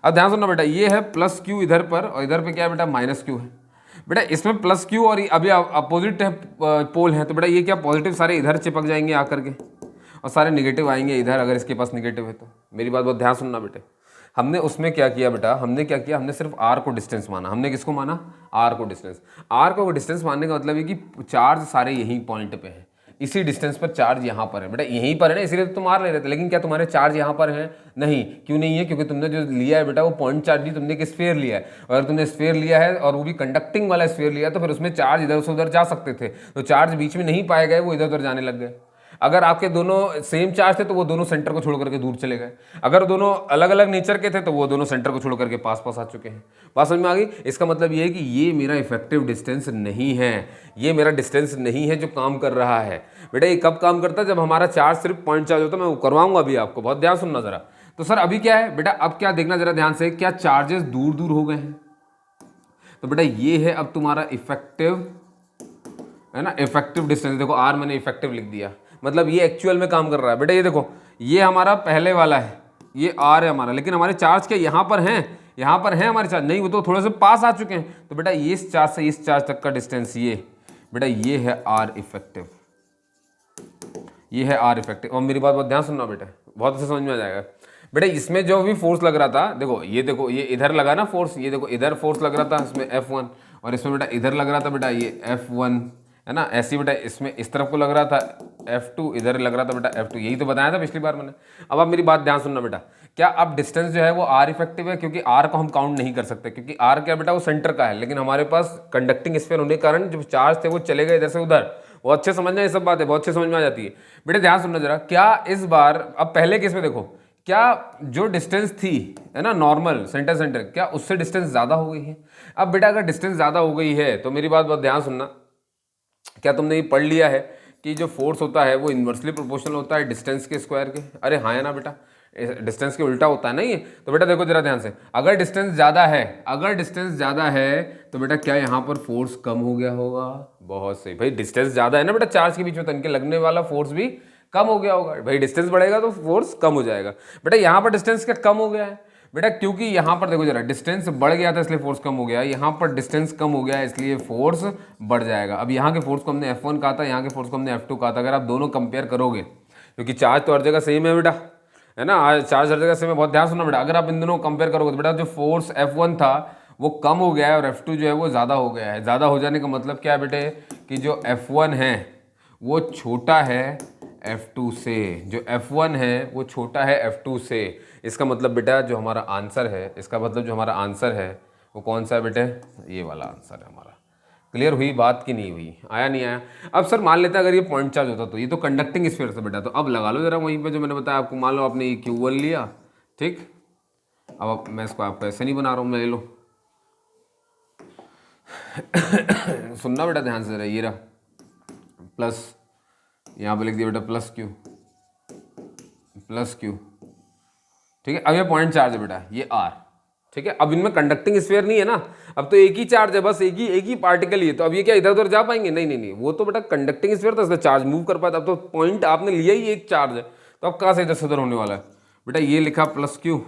अब ध्यान सुनना बेटा, ये है प्लस क्यू इधर पर और इधर पे क्या है बेटा, माइनस क्यू है। बेटा इसमें प्लस क्यू और अभी अपोजिट है पोल है, तो बेटा ये क्या पॉजिटिव सारे इधर चिपक जाएंगे आकर के और सारे निगेटिव आएंगे इधर, अगर इसके पास निगेटिव है तो। मेरी बात बहुत ध्यान सुनना बेटे, हमने उसमें क्या किया बेटा, हमने क्या किया, हमने सिर्फ आर को डिस्टेंस माना। हमने किसको माना? आर को डिस्टेंस। आर को डिस्टेंस मानने का मतलब है कि चार्ज सारे यही पॉइंट पे हैं, इसी डिस्टेंस पर चार्ज यहाँ पर है। बेटा यहीं पर है ना, इसीलिए तो तुम आर ले रहे थे। लेकिन क्या तुम्हारे चार्ज यहाँ पर है? नहीं। क्यों नहीं है? क्योंकि तुमने जो लिया है बेटा वो पॉइंट चार्ज नहीं, तुमने एक स्फीयर लिया है। अगर तुमने स्फीयर लिया है और वो भी कंडक्टिंग वाला स्फीयर लिया तो फिर उसमें चार्ज इधर से उधर जा सकते थे, तो चार्ज बीच में नहीं पाए गए, वो इधर उधर जाने लग गए। अगर आपके दोनों सेम चार्ज थे तो वो दोनों सेंटर को छोड़ करके दूर चले गए। अगर दोनों अलग अलग नेचर के थे तो वो दोनों सेंटर को छोड़ करके पास पास आ चुके हैं। बात समझ में आ गई? इसका मतलब ये है कि ये मेरा इफेक्टिव डिस्टेंस नहीं है, ये मेरा डिस्टेंस नहीं है जो काम कर रहा है। बेटा ये कब काम करता है? जब हमारा चार्ज सिर्फ पॉइंट चार्ज होता है। मैं वो करवाऊंगा अभी आपको, बहुत ध्यान सुनना जरा। तो सर अभी क्या है बेटा, अब क्या देखना जरा ध्यान से, क्या चार्जेस दूर दूर हो गए हैं? तो बेटा ये है अब तुम्हारा इफेक्टिव, है ना, इफेक्टिव डिस्टेंस। देखो आर मैंने इफेक्टिव लिख दिया, मतलब ये एक्चुअल में काम कर रहा है। बेटा ये देखो, ये हमारा पहले वाला है, ये आर है हमारा, लेकिन हमारे चार्ज क्या यहाँ पर हैं? यहाँ पर हैं हमारे चार्ज? नहीं, वो तो थोड़े से पास आ चुके हैं। तो बेटा ये इस चार्ज से इस चार्ज तक का डिस्टेंस, ये बेटा ये है आर इफेक्टिव, ये है आर इफेक्टिव। और मेरी बात बहुत ध्यान सुनना बेटा, बहुत अच्छे समझ में आ जाएगा। बेटा इसमें जो भी फोर्स लग रहा था, देखो ये इधर लगा ना फोर्स, ये देखो इधर फोर्स लग रहा था इसमें F1, और इसमें बेटा इधर लग रहा था बेटा ये F1, है ना। ऐसे बेटा इसमें इस तरफ को लग रहा था F2, इधर लग रहा था बेटा F2। यही तो बताया था पिछली बार मैंने। अब आप मेरी बात ध्यान सुनना बेटा, क्या अब डिस्टेंस जो है वो आर इफेक्टिव है? क्योंकि आर को हम काउंट नहीं कर सकते, क्योंकि आर क्या बेटा वो सेंटर का है, लेकिन हमारे पास कंडक्टिंग स्फीयर होने के कारण जो चार्ज थे वो चले गए इधर से उधर। बहुत अच्छे समझना, ये सब बात है बहुत अच्छे समझ में आ जाती है। बेटा ध्यान सुनना जरा, क्या इस बार, अब पहले केस में देखो, क्या जो डिस्टेंस थी, है ना, नॉर्मल सेंटर सेंटर, क्या उससे डिस्टेंस ज़्यादा हो गई है? अब बेटा अगर डिस्टेंस ज़्यादा हो गई है तो मेरी बात बहुत ध्यान सुनना, क्या तुमने ये पढ़ लिया है कि जो फोर्स होता है वो इन्वर्सली प्रोपोर्शनल होता है डिस्टेंस के स्क्वायर के? अरे हाँ है ना बेटा, डिस्टेंस के उल्टा होता है ना ये। तो बेटा देखो जरा ध्यान से, अगर डिस्टेंस ज़्यादा है, अगर डिस्टेंस ज़्यादा है तो बेटा क्या यहाँ पर फोर्स कम हो गया होगा? बहुत सही भाई, डिस्टेंस ज़्यादा है ना बेटा, चार्ज के बीच में तनके लगने वाला फोर्स भी कम हो गया होगा भाई। डिस्टेंस बढ़ेगा तो फोर्स कम हो जाएगा। बेटा यहाँ पर डिस्टेंस क्या कम हो गया है बेटा? क्योंकि यहाँ पर देखो जरा, डिस्टेंस बढ़ गया था इसलिए फोर्स कम हो गया, यहाँ पर डिस्टेंस कम हो गया इसलिए फोर्स बढ़ जाएगा। अब यहाँ के फोर्स को हमने F1 कहा था, यहाँ के फोर्स को हमने F2 कहा था। अगर आप दोनों कंपेयर करोगे, क्योंकि चार्ज तो हर जगह सेम है बेटा, है ना, चार्ज हर जगह सेम है, बहुत ध्यान सुनना बेटा। अगर आप इन दोनों कंपेयर करोगे तो बेटा जो फोर्स F1 था वो कम हो गया है और F2 जो है वो ज़्यादा हो गया है। ज़्यादा हो जाने का मतलब क्या है बेटे, कि जो F1 है वो छोटा है F2 से, जो F1 है वो छोटा है F2 से। इसका मतलब बेटा जो हमारा आंसर है, इसका मतलब जो हमारा आंसर है वो कौन सा है बेटे? ये वाला आंसर है हमारा। क्लियर हुई बात कि नहीं हुई? आया नहीं आया? अब सर मान लेते हैं अगर ये पॉइंट चार्ज होता तो ये तो कंडक्टिंग स्फीयर से बेटा, तो अब लगा लो जरा वहीं पे जो मैंने बताया आपको। मान लो आपने ये Q1 लिया, ठीक, अब मैं इसको आपको ऐसे नहीं बना रहा हूँ, मैं ले लो सुनना बेटा ध्यान से जरा, ये रहा प्लस, यहाँ पे लिख दिया बेटा प्लस क्यू, प्लस क्यू, ठीक है। अब ये पॉइंट चार्ज है बेटा, ये आर, ठीक है। अब इनमें कंडक्टिंग स्फीयर नहीं है ना, अब तो एक ही चार्ज है, बस एक ही पार्टिकल ही है, तो अब ये क्या इधर उधर जा पाएंगे? नहीं नहीं नहीं, वो तो बेटा कंडक्टिंग स्फीयर था, इसमें चार्ज मूव कर पाता। अब तो पॉइंट आपने लिया ही एक चार्ज है, तो अब कहाँ से इधर से उधर होने वाला है बेटा? ये लिखा प्लस क्यू,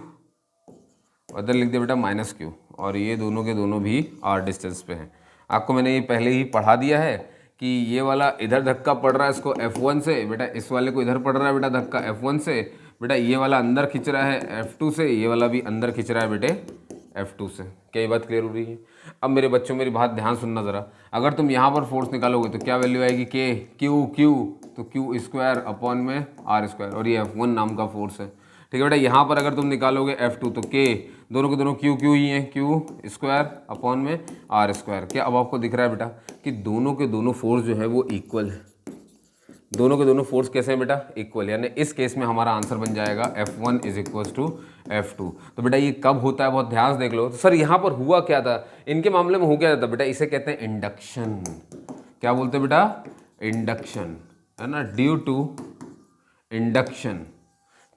इधर लिख दिया बेटा माइनस क्यू, और ये दोनों के दोनों भी आर डिस्टेंस पे हैं। आपको मैंने ये पहले ही पढ़ा दिया है कि ये वाला इधर धक्का पड़ रहा है इसको F1 से, बेटा इस वाले को इधर पड़ रहा है बेटा धक्का F1 से, बेटा ये वाला अंदर खिंच रहा है F2 से, ये वाला भी अंदर खिंच रहा है बेटे F2 से। क्या ये बात क्लियर हो रही है? अब मेरे बच्चों मेरी बात ध्यान सुनना ज़रा, अगर तुम यहाँ पर फोर्स निकालोगे तो क्या वैल्यू आएगी? के क्यू क्यू, तो क्यू स्क्वायर अपॉन में आर स्क्वायर, और ये F1 नाम का फोर्स है, ठीक है बेटा। यहाँ पर अगर तुम निकालोगे F2 तो के, दोनों के दोनों क्यू क्यू ही हैं, क्यू स्क्वायर अपॉन में आर स्क्वायर। क्या अब आपको दिख रहा है बेटा कि दोनों के दोनों फोर्स जो है वो इक्वल है? दोनों के दोनों फोर्स कैसे हैं बेटा? इक्वल, यानी इस केस में हमारा आंसर बन जाएगा F1 is equal to F2। तो बेटा ये कब होता है, बहुत ध्यान से देख लो। तो सर यहाँ पर हुआ क्या था, इनके मामले में हो क्या था बेटा? इसे कहते हैं इंडक्शन। क्या बोलते हैं बेटा? इंडक्शन, है ना। Due to induction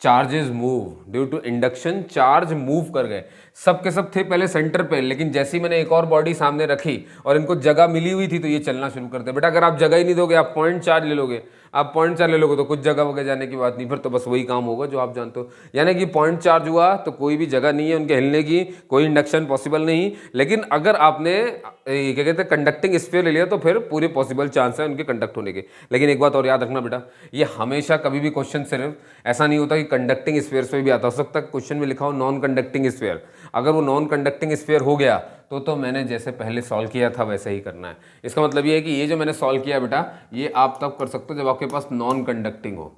charges move, due to induction charge move कर गए। सब के सब थे पहले सेंटर पे, लेकिन जैसे ही मैंने एक और बॉडी सामने रखी और इनको जगह मिली हुई थी तो ये चलना शुरू करते। बेटा अगर आप जगह ही नहीं दोगे, आप पॉइंट चार्ज ले लोगे, आप पॉइंट चार्ज ले लोगे तो कुछ जगह वगैरह जाने की बात नहीं, फिर तो बस वही काम होगा जो आप जानते हो। यानी कि पॉइंट चार्ज हुआ तो कोई भी जगह नहीं है उनके हिलने की, कोई इंडक्शन पॉसिबल नहीं। लेकिन अगर आपने क्या कहते हैं कंडक्टिंग स्फीयर ले लिया तो फिर पूरे पॉसिबल चांस है उनके कंडक्ट होने के। लेकिन एक बात और याद रखना बेटा, ये हमेशा कभी भी क्वेश्चन सिर्फ ऐसा नहीं होता कि कंडक्टिंग स्फीयर पे भी आता। हो सकता है क्वेश्चन में लिखा हो नॉन कंडक्टिंग स्फीयर, अगर वो नॉन कंडक्टिंग स्फीयर हो गया तो मैंने जैसे पहले सॉल्व किया था वैसे ही करना है। इसका मतलब ये है कि ये जो मैंने सॉल्व किया बेटा, ये आप तब कर सकते हो जब आपके पास नॉन कंडक्टिंग हो।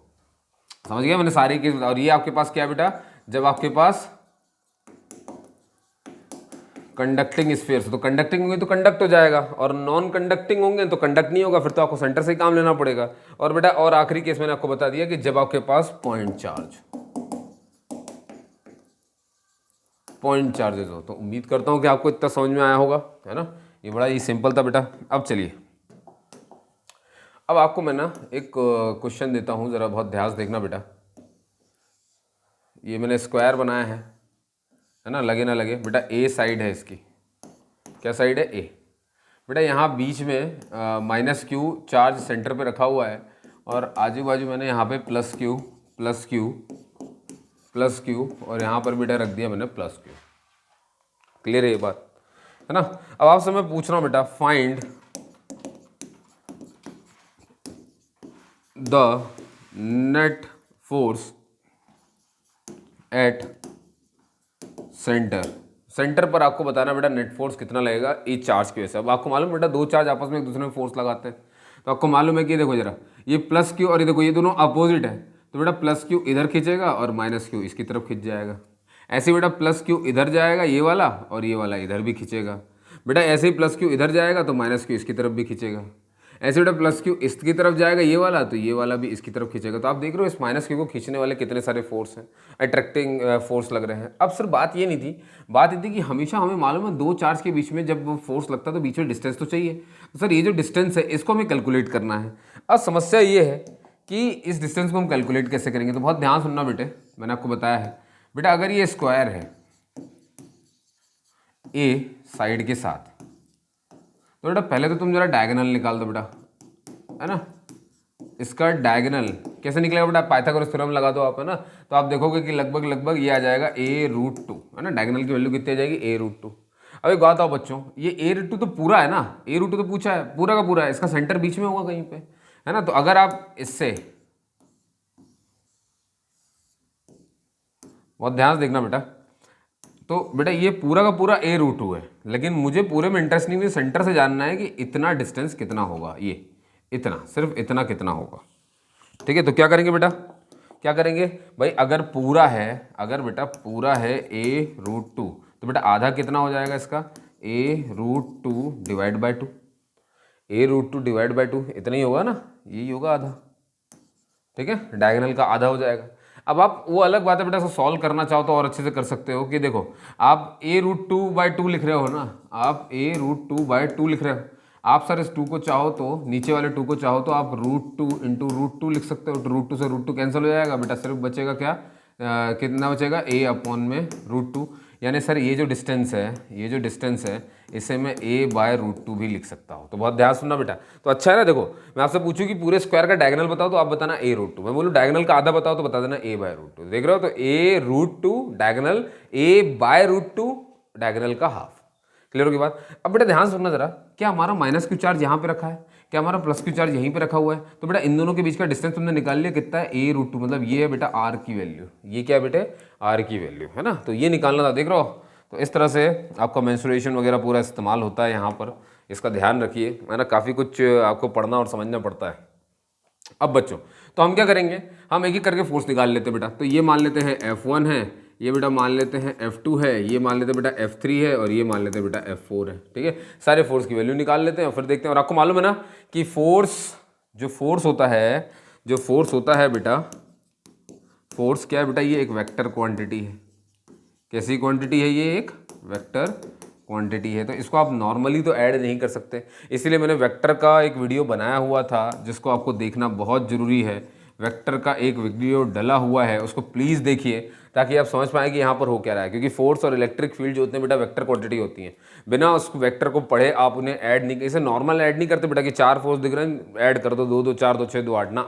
समझ गया मैंने सारी की। और ये आपके पास क्या बेटा, जब आपके पास कंडक्टिंग स्फीयर, तो कंडक्टिंग होंगे तो कंडक्ट हो जाएगा, और नॉन कंडक्टिंग होंगे तो कंडक्ट नहीं होगा, फिर तो आपको सेंटर से ही काम लेना पड़ेगा। और बेटा और आखिरी केस मैंने आपको बता दिया कि जब आपके पास पॉइंट चार्जेस हो। तो उम्मीद करता हूं कि आपको इतना समझ में आया होगा, है ना। ये बड़ा ही सिंपल था बेटा। अब चलिए, अब आपको मैं ना एक क्वेश्चन देता हूं, जरा बहुत ध्यान से देखना बेटा। ये मैंने स्क्वायर बनाया है ना, लगे ना लगे बेटा, ए साइड है इसकी। क्या साइड है? ए। बेटा यहाँ बीच में माइनस क्यू चार्ज सेंटर पे रखा हुआ है, और आजू बाजू मैंने यहाँ पे plus Q plus Q plus Q, और यहाँ पर बेटा रख दिया मैंने प्लस क्यू। क्लियर है ये बात, है ना। अब आपसे मैं पूछ रहा हूँ बेटा, find the net force at centre. Centre पर आपको बताना बेटा नेट फोर्स कितना लगेगा इस चार्ज की वजह से। अब आपको मालूम बेटा दो चार्ज आपस में एक दूसरे में फोर्स लगाते हैं, तो आपको मालूम है कि देखो जरा, ये प्लस क्यू और ये देखो ये दोनों अपोजिट है, तो बेटा प्लस क्यू इधर खींचेगा और माइनस क्यू इसकी तरफ खींच जाएगा। ऐसे बेटा प्लस क्यू इधर जाएगा ये वाला, और ये वाला इधर भी खींचेगा। बेटा ऐसे ही प्लस क्यू इधर जाएगा तो माइनस क्यू इसकी तरफ भी खींचेगा। ऐसे बेटा प्लस क्यू इसकी तरफ जाएगा ये वाला, तो ये वाला भी इसकी तरफ खींचेगा। तो आप देख रहे हो इस माइनस क्यू को खींचने वाले कितने सारे फोर्स हैं, अट्रैक्टिंग फोर्स लग रहे हैं। अब सर बात ये नहीं थी, बात ये थी कि हमेशा हमें मालूम है दो चार्ज के बीच में जब वो फोर्स लगता है तो बीच में डिस्टेंस तो चाहिए। तो सर ये जो डिस्टेंस है इसको हमें कैलकुलेट करना है। अब समस्या ये है कि इस डिस्टेंस को हम कैलकुलेट कैसे करेंगे। तो बहुत ध्यान सुनना बेटे, मैंने आपको बताया है बेटा, अगर ये स्क्वायर है ए साइड के साथ, तो बेटा पहले तो तुम जरा डायगोनल निकाल दो बेटा, है ना। इसका डायगोनल कैसे निकलेगा बेटा? पाइथागोरस थ्योरम लगा दो आप, है ना। तो आप देखोगे कि लगभग ये आ जाएगा a√2, है ना। डायगोनल की वैल्यू कितनी आ जाएगी? a√2। अब एक बात आओ बच्चों, ये a√2 तो पूरा है ना, a√2 तो पूछा है, पूरा का पूरा है, इसका सेंटर बीच में होगा कहीं पे, है ना। तो अगर आप इससे बहुत ध्यान से देखना बेटा, तो बेटा ये पूरा का पूरा a√2 है, लेकिन मुझे पूरे में इंटरेस्ट नहीं, मुझे सेंटर से जानना है कि इतना डिस्टेंस कितना होगा, ये इतना, सिर्फ इतना कितना होगा। ठीक है, तो क्या करेंगे बेटा, क्या करेंगे भाई, अगर पूरा है, अगर बेटा पूरा है a√2, तो बेटा आधा कितना हो जाएगा इसका? a√2 divide by 2। a√2 divide by 2 इतना ही होगा ना, यही होगा आधा। ठीक है, डायगोनल का आधा हो जाएगा। अब आप वो अलग बात है बेटा, इसको सॉल्व करना चाहो तो और अच्छे से कर सकते हो कि देखो आप a√2/2 लिख रहे हो ना, आप a√2/2 लिख रहे हो। आप सर इस 2 को चाहो तो, नीचे वाले 2 को चाहो तो आप √2 इंटू √2 लिख सकते हो। √2 से √2 कैंसिल हो जाएगा बेटा, सिर्फ बचेगा क्या, कितना बचेगा a अपॉन में √2। यानी सर ये जो डिस्टेंस है, ये जो डिस्टेंस है इसे मैं a/√2 भी लिख सकता हूँ। तो बहुत ध्यान सुनना बेटा। तो अच्छा है ना, देखो मैं आपसे पूछूं कि पूरे स्क्वायर का डायगोनल बताओ तो आप बताना a√2, मैं बोलूँ डायगोनल का आधा बताओ तो बता देना a/√2। देख रहे हो, तो a√2 डायगोनल, a/√2 डायगोनल का हाफ। क्लियर होगी बात। अब बेटा ध्यान सुनना जरा, क्या हमारा माइनस क्यू चार्ज यहाँ पे रखा है, क्या हमारा प्लस क्यू चार्ज यहीं पे रखा हुआ है। तो बेटा इन दोनों के बीच का डिस्टेंस तुमने निकाल लिया, कितना है a√2, मतलब ये है बेटा r की वैल्यू, ये क्या है बेटे r की वैल्यू है ना। तो ये निकालना था, देख रहे हो। तो इस तरह से आपका मेंसुरेशन वगैरह पूरा इस्तेमाल होता है यहाँ पर, इसका ध्यान रखिए, है ना। काफ़ी कुछ आपको पढ़ना और समझना पड़ता है। अब बच्चों तो हम क्या करेंगे, हम एक एक करके फोर्स निकाल लेते हैं बेटा। तो ये मान लेते हैं F1 है, ये बेटा मान लेते हैं F2 है, ये मान लेते हैं बेटा F3 है, और ये मान लेते हैं बेटा F4 है। ठीक है, सारे फोर्स की वैल्यू निकाल लेते हैं और फिर देखते हैं। और आपको मालूम है ना कि फोर्स, जो फोर्स होता है, जो फोर्स होता है बेटा, फोर्स क्या है बेटा, ये एक वेक्टर क्वांटिटी है। कैसी क्वांटिटी है, ये एक वेक्टर क्वांटिटी है। तो इसको आप नॉर्मली तो ऐड नहीं कर सकते, इसीलिए मैंने वेक्टर का एक वीडियो बनाया हुआ था जिसको आपको देखना बहुत ज़रूरी है। वेक्टर का एक वीडियो डला हुआ है, उसको प्लीज़ देखिए ताकि आप समझ पाएँ कि यहाँ पर हो क्या रहा है। क्योंकि फोर्स और इलेक्ट्रिक फील्ड जो होते हैं बेटा वेक्टर क्वांटिटी होती हैं, बिना उस वेक्टर को पढ़े आप उन्हें ऐड नहीं, इसे नॉर्मल ऐड नहीं करते बेटा कि 4 फोर्स दिख रहे हैं ऐड कर दो, 2 2 4 2 6 2 8 ना।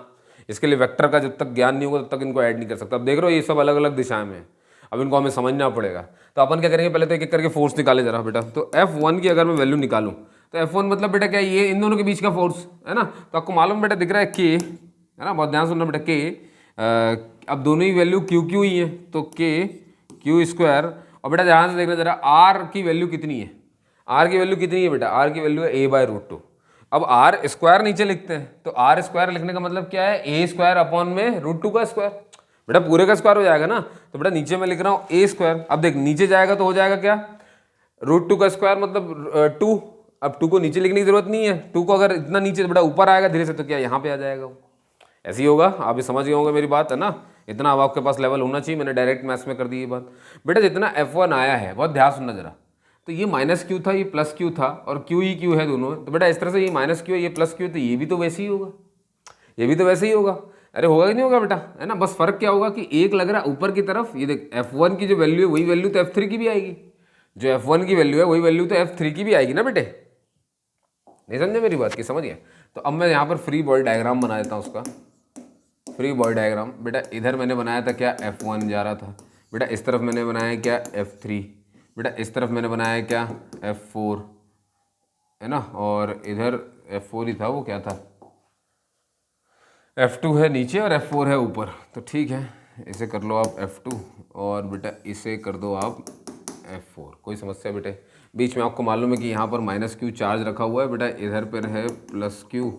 इसके लिए वेक्टर का जब तक ज्ञान नहीं होगा तब तक इनको ऐड नहीं कर सकता। अब देख रहे हो ये सब अलग अलग दिशाएं में, अब इनको हमें समझना पड़ेगा। तो अपन क्या करेंगे, पहले तो एक एक करके फोर्स निकाले जरा बेटा। तो F1 की अगर मैं वैल्यू निकालूं तो F1 मतलब बेटा क्या, ये इन दोनों के बीच का फोर्स है ना। तो आपको मालूम बेटा दिख रहा है K, है ना, बहुत ध्यान सुनना बेटा, K। अब दोनों ही वैल्यू Q ही है, तो K² और बेटा ध्यान से देखना जरा R की वैल्यू कितनी है, R की वैल्यू कितनी है बेटा, R की वैल्यू है a/√2। अब R स्क्वायर नीचे लिखते हैं, तो R स्क्वायर लिखने का मतलब क्या है, a² अपॉन में √2 का स्क्वायर, बेटा पूरे का स्क्वायर हो जाएगा ना। तो बेटा नीचे मैं लिख रहा हूँ a², अब देख नीचे जाएगा तो हो जाएगा क्या, √2 का स्क्वायर मतलब 2। अब 2 को नीचे लिखने की जरूरत नहीं है, 2 को अगर इतना नीचे बेटा ऊपर आएगा धीरे से तो क्या यहाँ पे आ जाएगा वो, ऐसे ही होगा। आप ये समझ गए होंगे मेरी बात, है ना। इतना अब आपके पास लेवल होना चाहिए, मैंने डायरेक्ट मैथ्स में कर दी ये बात। बेटा जितना F1 आया है, बहुत ध्यान सुनना जरा, तो ये -Q था, ये +Q था, और Q ही Q है दोनों में। तो बेटा इस तरह से ये -Q है, ये +Q है, तो ये भी तो वैसे ही होगा, ये भी तो वैसे ही होगा। अरे होगा कि नहीं होगा बेटा, है ना। बस फर्क क्या होगा कि एक लग रहा है ऊपर की तरफ, ये देख F1 की जो वैल्यू है वही वैल्यू तो F3 की भी आएगी, जो F1 की वैल्यू है वही वैल्यू तो F3 की भी आएगी ना बेटे। नहीं समझे मेरी बात की, समझ गए। तो अब मैं यहाँ पर फ्री बॉडी डायग्राम बना देता हूँ उसका। फ्री बॉडी डायग्राम बेटा, इधर मैंने बनाया था क्या, F1 जा रहा था बेटा, इस तरफ मैंने बनाया क्या F3 बेटा, इस तरफ मैंने बनाया क्या F4, है ना, और इधर F4 ही था, वो क्या था F2 है नीचे और F4 है ऊपर। तो ठीक है, इसे कर लो आप F2 और बेटा इसे कर दो आप F4, कोई समस्या बेटे। बीच में आपको मालूम है कि यहाँ पर -Q चार्ज रखा हुआ है बेटा, इधर पर है +Q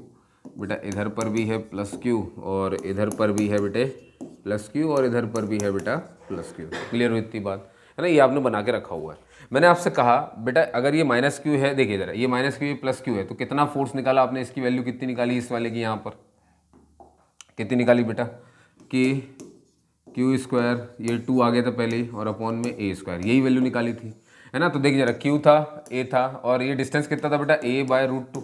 बेटा, इधर पर भी है +Q और इधर पर भी है बेटे +Q और इधर पर भी है बेटा +Q। क्लियर हुई इतनी बात, है ना। ये आपने बना के रखा हुआ है। मैंने आपसे कहा बेटा अगर ये -Q है, देखिए ज़रा, ये -Q ये +Q है, तो कितना फोर्स निकाला आपने, इसकी वैल्यू कितनी निकाली, इस वाले की यहाँ पर कितनी निकाली बेटा, कि Q², ये 2 आ गया था पहले ही, और अपॉन में a², यही वैल्यू निकाली थी, है ना। तो देखिए जरा, Q था, a था, और ये डिस्टेंस कितना था बेटा, a/√2।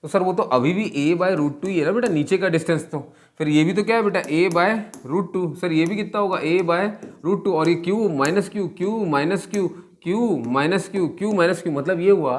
तो सर वो तो अभी भी a/√2 ही है ना बेटा, नीचे का डिस्टेंस। तो फिर ये भी तो क्या है बेटा, a/√2। सर ये भी कितना होगा, a/√2, और ये Q -Q, Q मतलब ये हुआ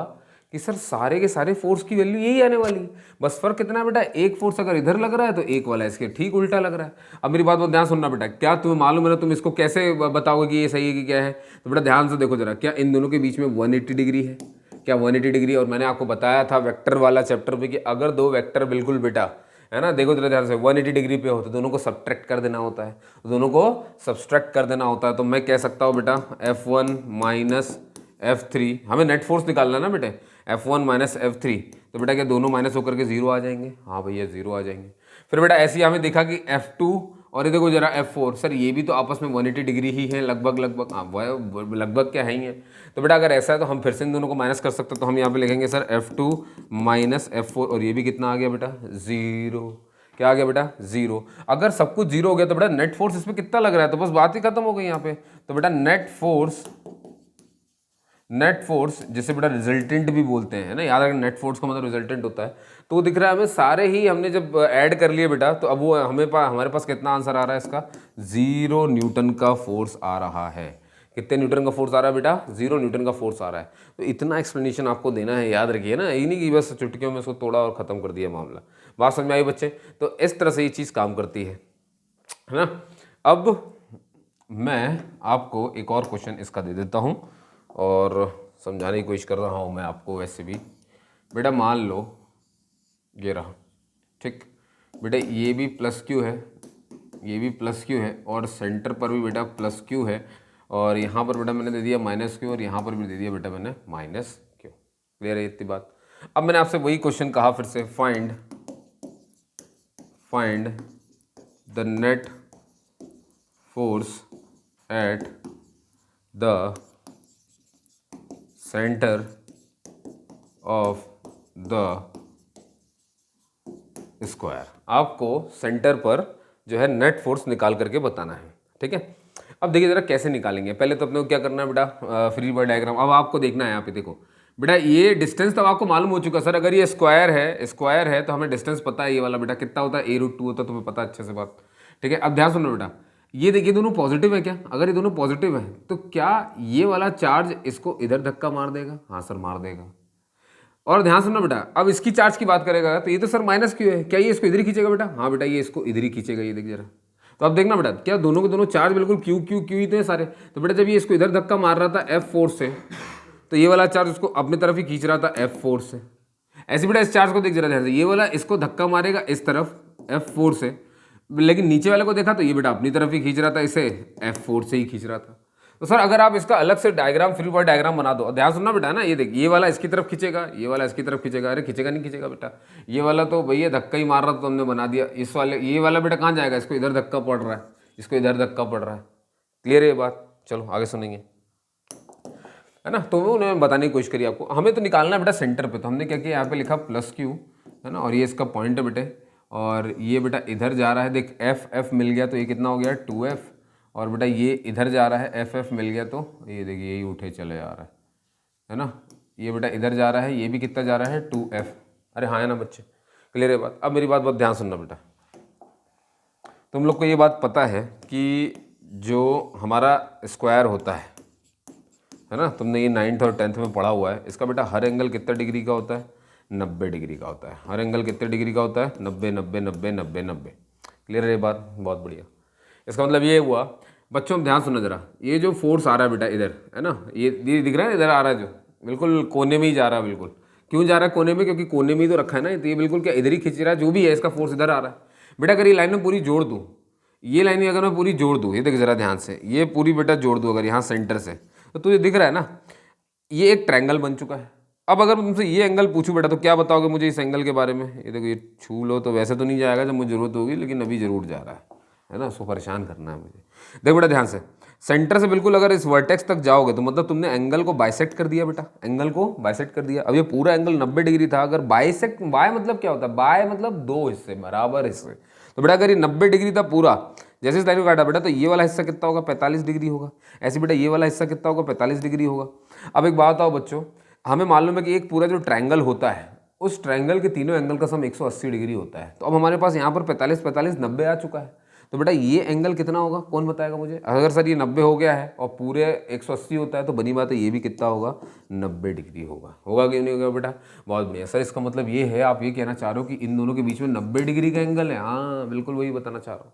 कि सर सारे के सारे फोर्स की वैल्यू यही आने वाली है। बस फर्क कितना है बेटा, एक फोर्स अगर इधर लग रहा है तो एक वाला इसके ठीक उल्टा लग रहा है। अब मेरी बात बहुत ध्यान सुनना बेटा, क्या तुम्हें मालूम है ना, तुम इसको कैसे बताओगे कि ये सही है कि क्या है। तो बेटा ध्यान से देखो जरा, क्या इन दोनों के बीच में 180 डिग्री है, क्या 180 डिग्री। और मैंने आपको बताया था वेक्टर वाला चैप्टर में कि अगर दो वेक्टर बिल्कुल बेटा, है ना, देखो जरा ध्यान से, 180 डिग्री पे हो तो दोनों को सब्ट्रैक्ट कर देना होता है, तो दोनों को सब्ट्रैक्ट कर देना होता है। तो मैं कह सकता हूँ बेटा F1 माइनस F3, हमें नेट फोर्स निकालना है ना बेटे, F1 माइनस F3, तो बेटा क्या दोनों माइनस होकर के 0 आ जाएंगे, हाँ भैया 0 आ जाएंगे। फिर बेटा ऐसे ही हमें देखा कि F2 और ये देखो जरा F4, सर ये भी तो आपस में 180 डिग्री ही है लगभग, हाँ लगभग क्या है ही है। तो बेटा अगर ऐसा है तो हम फिर से इन दोनों को माइनस कर सकते हैं, तो हम यहाँ पे लिखेंगे सर F2 माइनस F4, और ये भी कितना आ गया बेटा 0। क्या आ गया बेटा 0। अगर सब कुछ 0 हो गया तो बेटा नेट फोर्स इसमें कितना लग रहा है, तो बस बात ही खत्म हो गई यहाँ पे। तो बेटा नेट फोर्स जिसे बेटा रिजल्टेंट भी बोलते हैं ना, याद रखना नेट फोर्स का मतलब रिजल्टेंट होता है। तो वो दिख रहा है हमें सारे ही, हमने जब ऐड कर लिए बेटा तो अब वो हमारे पास कितना आंसर आ रहा है इसका, 0 न्यूटन का फोर्स आ रहा है। कितने न्यूटन का फोर्स आ रहा है बेटा, 0 न्यूटन का फोर्स आ रहा है। तो इतना एक्सप्लेनेशन आपको देना है, याद रखिए ना, यही नहीं कि बस चुटकियों में इसको तोड़ा और ख़त्म कर दिया मामला। बात समझ में आई बच्चे? तो इस तरह से ये चीज़ काम करती है ना। अब मैं आपको एक और क्वेश्चन इसका दे देता हूँ और समझाने की कोशिश कर रहा हूँ मैं आपको। वैसे भी बेटा मान लो ये रहा, ठीक बेटा, ये भी प्लस क्यू है, ये भी प्लस क्यू है, और सेंटर पर भी बेटा प्लस क्यू है, और यहाँ पर बेटा मैंने दे दिया माइनस क्यू, और यहाँ पर भी दे दिया बेटा मैंने माइनस क्यू। क्लियर है इतनी बात? अब मैंने आपसे वही क्वेश्चन कहा फिर से, find the net force at the centre of the square. आपको सेंटर पर जो है नेट फोर्स निकाल करके बताना है, ठीक है। अब देखिए जरा कैसे निकालेंगे। पहले तो अपने को क्या करना है बेटा, फ्री बॉडी डायग्राम। अब आपको देखना है यहाँ पे, देखो बेटा ये डिस्टेंस तो आपको मालूम हो चुका सर, अगर ये स्क्वायर है तो हमें डिस्टेंस पता है, ये वाला बेटा कितना होता है, a√2 होता है, तुम्हें पता अच्छे से बात, ठीक है। अब ध्यान सुनो बेटा, ये देखिए दोनों पॉजिटिव है क्या? अगर ये दोनों पॉजिटिव है तो क्या ये वाला चार्ज इसको इधर धक्का मार देगा? हाँ सर मार देगा। और ध्यान सुनना बेटा, अब इसकी चार्ज की बात करेगा तो ये तो सर माइनस क्यू है, क्या ये इसको इधर ही खींचेगा बेटा? हाँ बेटा ये इसको इधर ही खींचेगा, ये देख जरा। तो अब देखना बेटा, क्या दोनों के दोनों चार्ज बिल्कुल क्यू क्यू क्यू ही थे सारे। तो बेटा जब ये इसको इधर धक्का मार रहा था F फोर्स से, तो ये वाला चार्ज उसको अपनी तरफ ही खींच रहा था F फोर्स से। ऐसे बेटा इस चार्ज को देख जरा ध्यान से, ये वाला इसको धक्का मारेगा इस तरफ F फोर्स से, लेकिन नीचे वाले को देखा तो ये बेटा अपनी तरफ ही खींच रहा था, इसे F फोर्स से ही खींच रहा था। तो सर अगर आप इसका अलग से डायग्राम, फ्री बॉडी डायग्राम बना दो, ध्यान सुनना बेटा ना, ये देख ये वाला इसकी तरफ खींचेगा, ये वाला इसकी तरफ खींचेगा। अरे खींचेगा नहीं खींचेगा बेटा, ये वाला तो भैया धक्का ही मार रहा था तो हमने बना दिया। इस वाले ये वाला बेटा कहाँ जाएगा, इसको इधर धक्का पड़ रहा है, इसको इधर धक्का पड़ रहा है। क्लियर है ये बात? चलो आगे सुनेंगे, है ना। तो उन्होंने बताने की कोशिश करी आपको, हमें तो निकालना है बेटा सेंटर पे। तो हमने क्या किया, यहाँ पे लिखा प्लस क्यू, है ना, और ये इसका पॉइंट है बेटे, और ये बेटा इधर जा रहा है, देख एफ मिल गया तो ये कितना हो गया 2F, और बेटा ये इधर जा रहा है एफ मिल गया तो ये देखिए यही उठे चले जा रहा है ना। ये बेटा इधर जा रहा है, ये भी कितना जा रहा है 2F। अरे हाँ है ना बच्चे, क्लियर है बात? अब मेरी बात बहुत ध्यान सुनना बेटा, तुम लोग को ये बात पता है कि जो हमारा स्क्वायर होता है ना, तुमने ये 9th और 10th में पढ़ा हुआ है, इसका बेटा हर एंगल कितना डिग्री का होता है, 90 डिग्री का होता है। हर एंगल कितने डिग्री का होता है, 90 90 90 90 90। क्लियर है ये बात? बहुत बढ़िया। इसका मतलब ये हुआ बच्चों, ध्यान सुनो जरा, ये जो फोर्स आ रहा है बेटा इधर, है ना, ये दिख रहा है इधर आ रहा है, जो बिल्कुल कोने में ही जा रहा है। बिल्कुल क्यों जा रहा है कोने में? क्योंकि कोने में ही तो रखा है ना, तो ये बिल्कुल क्या इधर ही खींच रहा है, जो भी है इसका फोर्स इधर आ रहा है। बेटा अगर ये लाइन में पूरी जोड़ दूँ, ये लाइन अगर मैं पूरी जोड़ दूँ, ये देख जरा ध्यान से, ये पूरी बेटा जोड़ दूँ अगर यहाँ सेंटर से, तो तुझे दिख रहा है ना ये एक ट्रायंगल बन चुका है। अब अगर तुमसे ये एंगल पूछूं बेटा तो क्या बताओगे मुझे इस एंगल के बारे में? ये देखो ये छू लो तो वैसे तो नहीं जाएगा जब मुझे जरूरत होगी, लेकिन अभी जरूर जा रहा है ना, उसको परेशान करना है मुझे। देख बेटा ध्यान से, सेंटर से बिल्कुल अगर इस वर्टेक्स तक जाओगे तो मतलब तुमने एंगल को बाइसेक्ट कर दिया बेटा, एंगल को बाइसेक्ट कर दिया। अब ये पूरा एंगल 90 डिग्री था, अगर बाइसेक्ट, बाय मतलब क्या होता है, बाय मतलब दो हिस्से, बराबर हिस्से। तो बेटा अगर ये 90 डिग्री था पूरा, जैसे इस लाइन को काटा बेटा, तो ये वाला हिस्सा कितना होगा, 45 डिग्री होगा। ऐसे बेटा ये वाला हिस्सा कितना होगा, 45 डिग्री होगा। अब एक बात आओ बच्चों, हमें मालूम है कि एक पूरा जो ट्रायंगल होता है, उस ट्रायंगल के तीनों एंगल का सम 180 डिग्री होता है। तो अब हमारे पास यहाँ पर 45 45 90 आ चुका है। तो बेटा ये एंगल कितना होगा, कौन बताएगा मुझे? अगर सर ये 90 हो गया है और पूरे 180 होता है तो बनी बात है ये भी कितना होगा, 90 डिग्री होगा। होगा कि नहीं होगा बेटा? बहुत बढ़िया सर, इसका मतलब ये है, आप ये कहना चाह रहे हो कि इन दोनों के बीच में 90 डिग्री का एंगल है? हाँ बिल्कुल वही बताना चाह रहा हूँ।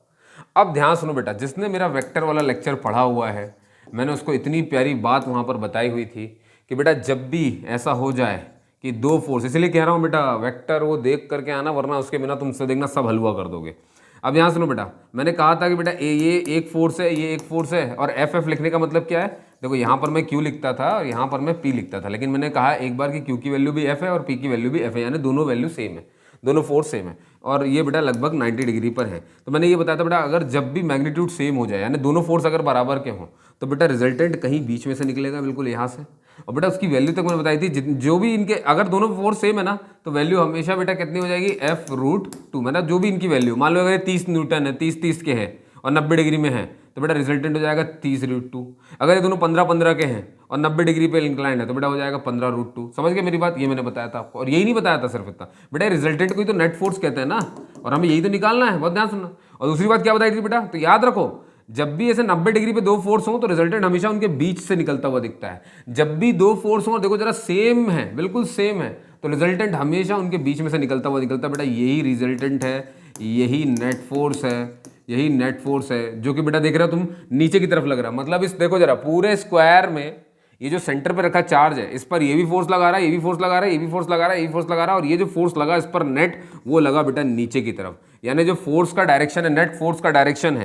अब ध्यान सुनो बेटा, जिसने मेरा वेक्टर वाला लेक्चर पढ़ा हुआ है, मैंने उसको इतनी प्यारी बात वहाँ पर बताई हुई थी कि बेटा जब भी ऐसा हो जाए कि दो फोर्स, इसलिए कह रहा हूँ बेटा वेक्टर वो देख करके आना, वरना उसके बिना तुमसे देखना सब हलवा कर दोगे। अब यहाँ सुनो बेटा, मैंने कहा था कि बेटा ये एक फोर्स है, ये एक फोर्स है, और एफ लिखने का मतलब क्या है? देखो यहाँ पर मैं क्यू लिखता था और यहाँ पर मैं पी लिखता था, लेकिन मैंने कहा एक बार कि क्यू की वैल्यू भी एफ है और पी की वैल्यू भी एफ है, यानी दोनों वैल्यू सेम है, दोनों फोर्स सेम है, और ये बेटा लगभग 90 डिग्री पर है। तो मैंने ये बताया था बेटा, अगर जब भी मैग्नीट्यूड सेम हो जाए, यानी दोनों फोर्स अगर बराबर के हों, तो बेटा रिजल्टेंट कहीं बीच में से निकलेगा, बिल्कुल यहाँ से। और बेटा उसकी वैल्यू तक मैंने बताई थी, जो भी इनके अगर दोनों फोर्स सेम है ना तो वैल्यू हमेशा बेटा कितनी हो जाएगी, F√2। मतलब जो भी इनकी वैल्यू, मान लो अगर 30 न्यूटन है, 30 के हैं और 90 डिग्री में है तो बेटा रिजल्टेंट हो जाएगा 30√2। अगर ये दोनों 15 के हैं और 90 डिग्री पे इंक्लाइंड है तो बेटा हो जाएगा 15√2। समझ गए मेरी बात, ये मैंने बताया था आपको। और यही नहीं बताया था सिर्फ इतना बेटा, रिजल्टेंट को ही तो नेट फोर्स कहते हैं ना, और हमें यही तो निकालना है, बहुत ध्यान सुनना। और दूसरी बात क्या बताई थी बेटा, तो याद रखो जब भी ऐसे 90 डिग्री पे दो फोर्स हो तो रिजल्टेंट हमेशा उनके बीच से निकलता हुआ दिखता है। जब भी दो फोर्स हो, देखो जरा सेम है, बिल्कुल सेम है, तो रिजल्टेंट हमेशा उनके बीच में से निकलता हुआ निकलता है। बेटा यही रिजल्टेंट है, यही नेट फोर्स है, यही नेट फोर्स है, जो कि बेटा देख रहे हो तुम नीचे की तरफ लग रहा है। मतलब इस देखो जरा पूरे स्क्वायर में ये जो सेंटर पे रखा चार्ज है, इस पर ये भी फोर्स लगा रहा है, ये भी फोर्स लगा रहा है, ये भी फोर्स लगा रहा है, ये भी फोर्स लगा रहा है, और ये जो फोर्स लगा इस पर नेट, वो लगा बेटा नीचे की तरफ। यानी जो फोर्स का डायरेक्शन है, नेट फोर्स का डायरेक्शन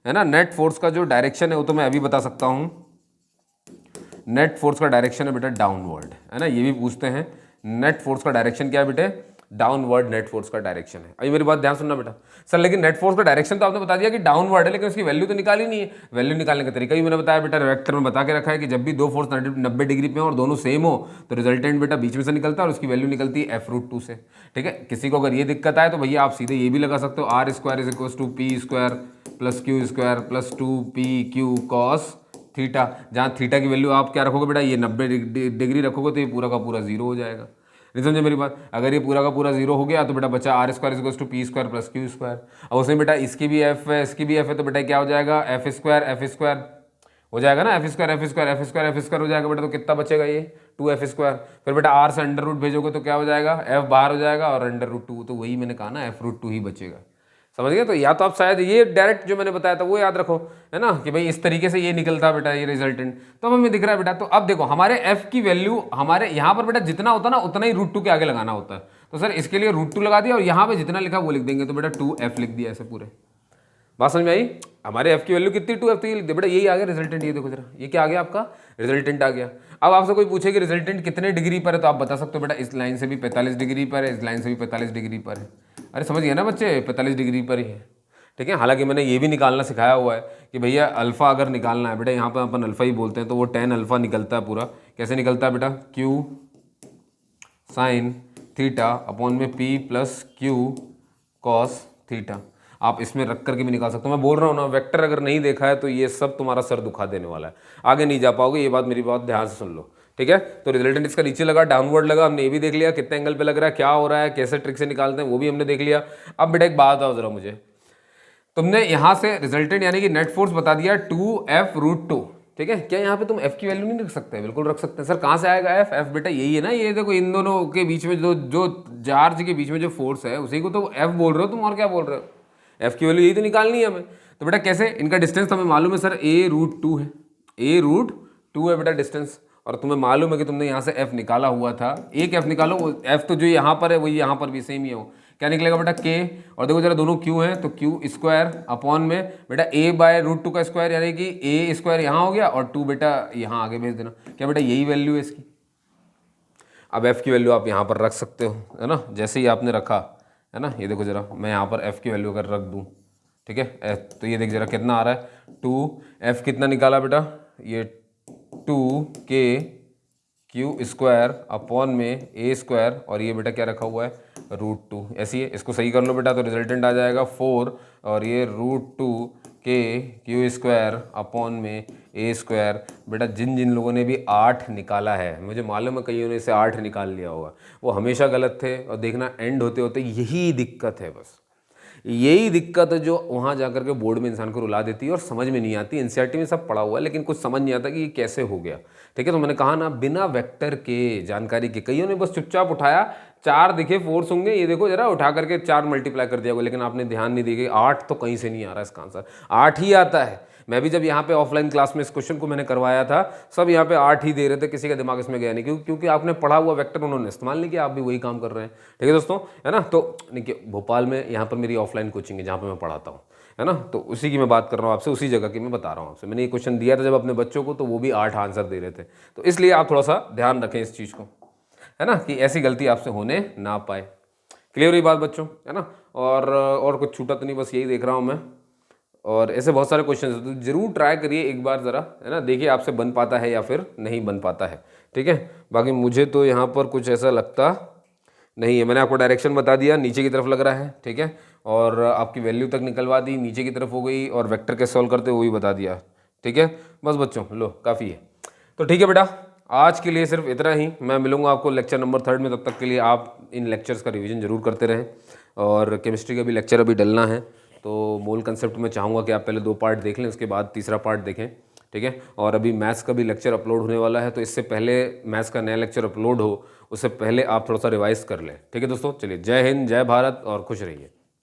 है ना, नेट फोर्स का जो डायरेक्शन है वो तो मैं अभी बता सकता हूं। नेट फोर्स का डायरेक्शन है बेटा डाउनवर्ड, है ना, ये भी पूछते हैं। नेट फोर्स का डायरेक्शन क्या है बेटे, डाउनवर्ड नेट फोर्स का डायरेक्शन है। अभी मेरी बात ध्यान सुनना बेटा। सर लेकिन नेट फोर्स का डायरेक्शन तो आपने बता दिया कि डाउनवर्ड है, लेकिन उसकी वैल्यू तो निकाली नहीं है। वैल्यू निकालने का तरीका भी मैंने बताया बेटा, वेक्टर में बता के रखा है कि जब भी दो फोर्स 90 डिग्री पे हो और दोनों सेम हो तो रिजल्टेंट बेटा बीच में से निकलता है और उसकी वैल्यू निकलती है F√2 से। ठीक है, किसी को अगर ये दिक्कत आए तो भैया आप सीधे ये भी लगा सकते हो, R² = P² + Q² + 2PQ cos theta, जहाँ थीटा की वैल्यू आप क्या रखोगे बेटा, ये 90 डिग्री रखोगे तो ये पूरा का पूरा जीरो हो जाएगा। नहीं समझे मेरी बात, अगर ये पूरा का पूरा जीरो हो गया तो बेटा बचा R² = P² + Q²। अब उसमें बेटा इसकी भी F है, इसकी भी F है, तो बेटा क्या हो जाएगा, F² हो जाएगा ना, F² हो जाएगा बेटा, तो कितना बचेगा ये 2F²। फिर बेटा R से अंडर रूट भेजोगे तो क्या हो जाएगा, F बाहर हो जाएगा और अंडर√2, तो वही मैंने कहा ना F√2 ही बचेगा। समझ गए, तो या तो आप शायद ये डायरेक्ट जो मैंने बताया था वो याद रखो, है ना, कि भाई इस तरीके से ये निकलता बेटा ये रिजल्टेंट, तो हमें दिख रहा है बेटा। तो अब देखो हमारे f की वैल्यू हमारे यहाँ पर बेटा जितना होता है ना उतना ही √2 के आगे लगाना होता है। तो सर इसके लिए √2 लगा दिया और यहाँ पे जितना लिखा वो लिख देंगे, तो बेटा 2f लिख दिया ऐसे पूरे। बात समझ में आई, हमारे f की वैल्यू कितनी 2f थी, बेटा यही आ गया रिजल्टेंट। ये देखो जरा, ये क्या आ गया आपका, रिजल्टेंट आ गया। अब आपसे कोई पूछे कि रिजल्टेंट कितने डिग्री पर है, तो आप बता सकते हो बेटा इस लाइन से भी 45 डिग्री पर है, इस लाइन से भी 45 डिग्री पर है। अरे समझ गए ना बच्चे, 45 डिग्री पर ही है। ठीक है, हालांकि मैंने ये भी निकालना सिखाया हुआ है कि भैया अल्फा अगर निकालना है बेटा, यहाँ पर अपन अल्फा ही बोलते हैं, तो वो tan अल्फा निकलता है पूरा। कैसे निकलता है बेटा, Q sin θ/में P + Q cos θ। आप इसमें रख करके भी निकाल सकते हो। मैं बोल रहा हूँ ना, वेक्टर अगर नहीं देखा है तो ये सब तुम्हारा सर दुखा देने वाला है, आगे नहीं जा पाओगे। ये बात मेरी बात ध्यान से सुन लो, ठीक है। तो रिजल्टेंट इसका नीचे लगा, डाउनवर्ड लगा, हमने ये भी देख लिया कितने एंगल पे लग रहा है, क्या हो रहा है, कैसे ट्रिक से निकालते हैं वो भी हमने देख लिया। अब बेटा एक बात आओ जरा, मुझे तुमने यहाँ से रिजल्टेंट यानी कि नेट फोर्स बता दिया 2F√2, ठीक है। क्या यहाँ पे तुम F की वैल्यू नहीं रख सकते? बिल्कुल रख सकते हैं। सर कहाँ से आएगा F बेटा यही है ना, ये देखो इन दोनों के बीच में जो चार्ज के बीच में जो फोर्स है उसी को तो F बोल रहे हो तुम, और क्या बोल रहे हो। F की वैल्यू यही तो निकालनी है हमें। तो बेटा कैसे, इनका डिस्टेंस हमें मालूम है सर A√2 है, A√2 है बेटा डिस्टेंस, और तुम्हें मालूम है कि तुमने यहाँ से F निकाला हुआ था। एक F निकालो, वो F तो जो यहाँ पर है वही यहाँ पर भी सेम ही है, वो क्या निकलेगा बेटा K, और देखो जरा दोनों Q हैं तो Q² में बेटा A/√2 का स्क्वायर, यानी कि A² यहाँ हो गया और 2 बेटा यहाँ आगे भेज देना। क्या बेटा यही वैल्यू है इसकी। अब F की वैल्यू आप यहाँ पर रख सकते हो, है ना, जैसे ही आपने रखा है ना। ये देखो जरा, मैं यहाँ पर F की वैल्यू अगर रख दूँ, ठीक है, तो ये देख जरा कितना आ रहा है 2F, कितना निकाला बेटा ये 2KQ² में A², और ये बेटा क्या रखा हुआ है √2, ऐसी है। इसको सही कर लो बेटा, तो रिजल्टेंट आ जाएगा 4, और ये √2KQ² में A²। बेटा जिन जिन लोगों ने भी 8 निकाला है, मुझे मालूम है कईयों ने इसे 8 निकाल लिया होगा, वो हमेशा गलत थे। और देखना एंड होते होते यही दिक्कत है, बस यही दिक्कत है जो वहाँ जाकर के बोर्ड में इंसान को रुला देती है और समझ में नहीं आती। एनसीईआरटी में सब पढ़ा हुआ है लेकिन कुछ समझ नहीं आता कि ये कैसे हो गया, ठीक है। तो मैंने कहा ना, बिना वेक्टर के जानकारी के कईयों ने बस चुपचाप उठाया, 4 दिखे फोर्स होंगे, ये देखो जरा उठा करके 4 मल्टीप्लाई कर दिया होगा, लेकिन आपने ध्यान नहीं दी 8 तो कहीं से नहीं आ रहा इसका आंसर, 8 ही आता है। मैं भी जब यहाँ पे ऑफलाइन क्लास में इस क्वेश्चन को मैंने करवाया था, सब यहाँ पे 8 ही दे रहे थे, किसी का दिमाग इसमें गया नहीं, क्योंकि आपने पढ़ा हुआ वेक्टर उन्होंने इस्तेमाल नहीं किया, आप भी वही काम कर रहे हैं, ठीक है दोस्तों, है ना। तो देखिए भोपाल में यहाँ पर मेरी ऑफलाइन कोचिंग है जहाँ पर मैं पढ़ाता हूँ, है ना, तो उसी की मैं बात कर रहा हूँ आपसे, उसी जगह की मैं बता रहा हूँ आपसे। मैंने ये क्वेश्चन दिया था जब अपने बच्चों को, तो वो भी 8 आंसर दे रहे थे। तो इसलिए आप थोड़ा सा ध्यान रखें इस चीज़ को, है ना, कि ऐसी गलती आपसे होने ना पाए। क्लियर हुई बात बच्चों, है ना। और कुछ छूटा तो नहीं, बस यही देख रहा हूँ मैं। और ऐसे बहुत सारे क्वेश्चन हैं, तो जरूर ट्राई करिए एक बार ज़रा, है ना, देखिए आपसे बन पाता है या फिर नहीं बन पाता है, ठीक है। बाकी मुझे तो यहाँ पर कुछ ऐसा लगता नहीं है। मैंने आपको डायरेक्शन बता दिया, नीचे की तरफ लग रहा है, ठीक है, और आपकी वैल्यू तक निकलवा दी, नीचे की तरफ हो गई, और वेक्टर कैसे सॉल्व करते वो भी बता दिया, ठीक है। बस बच्चों लो काफ़ी है। तो ठीक है बेटा, आज के लिए सिर्फ इतना ही। मैं मिलूंगा आपको लेक्चर नंबर 3 में, तब तक के लिए आप इन लेक्चर्स का रिवीजन जरूर करते रहें। और केमिस्ट्री का भी लेक्चर अभी डलना है, तो मोल कंसेप्ट में चाहूँगा कि आप पहले 2 पार्ट देख लें, उसके बाद तीसरा पार्ट देखें, ठीक है। और अभी मैथ्स का भी लेक्चर अपलोड होने वाला है, तो इससे पहले मैथ्स का नया लेक्चर अपलोड हो उससे पहले आप थोड़ा सा रिवाइज कर लें, ठीक है दोस्तों। चलिए, जय हिंद, जय भारत और खुश रहिए।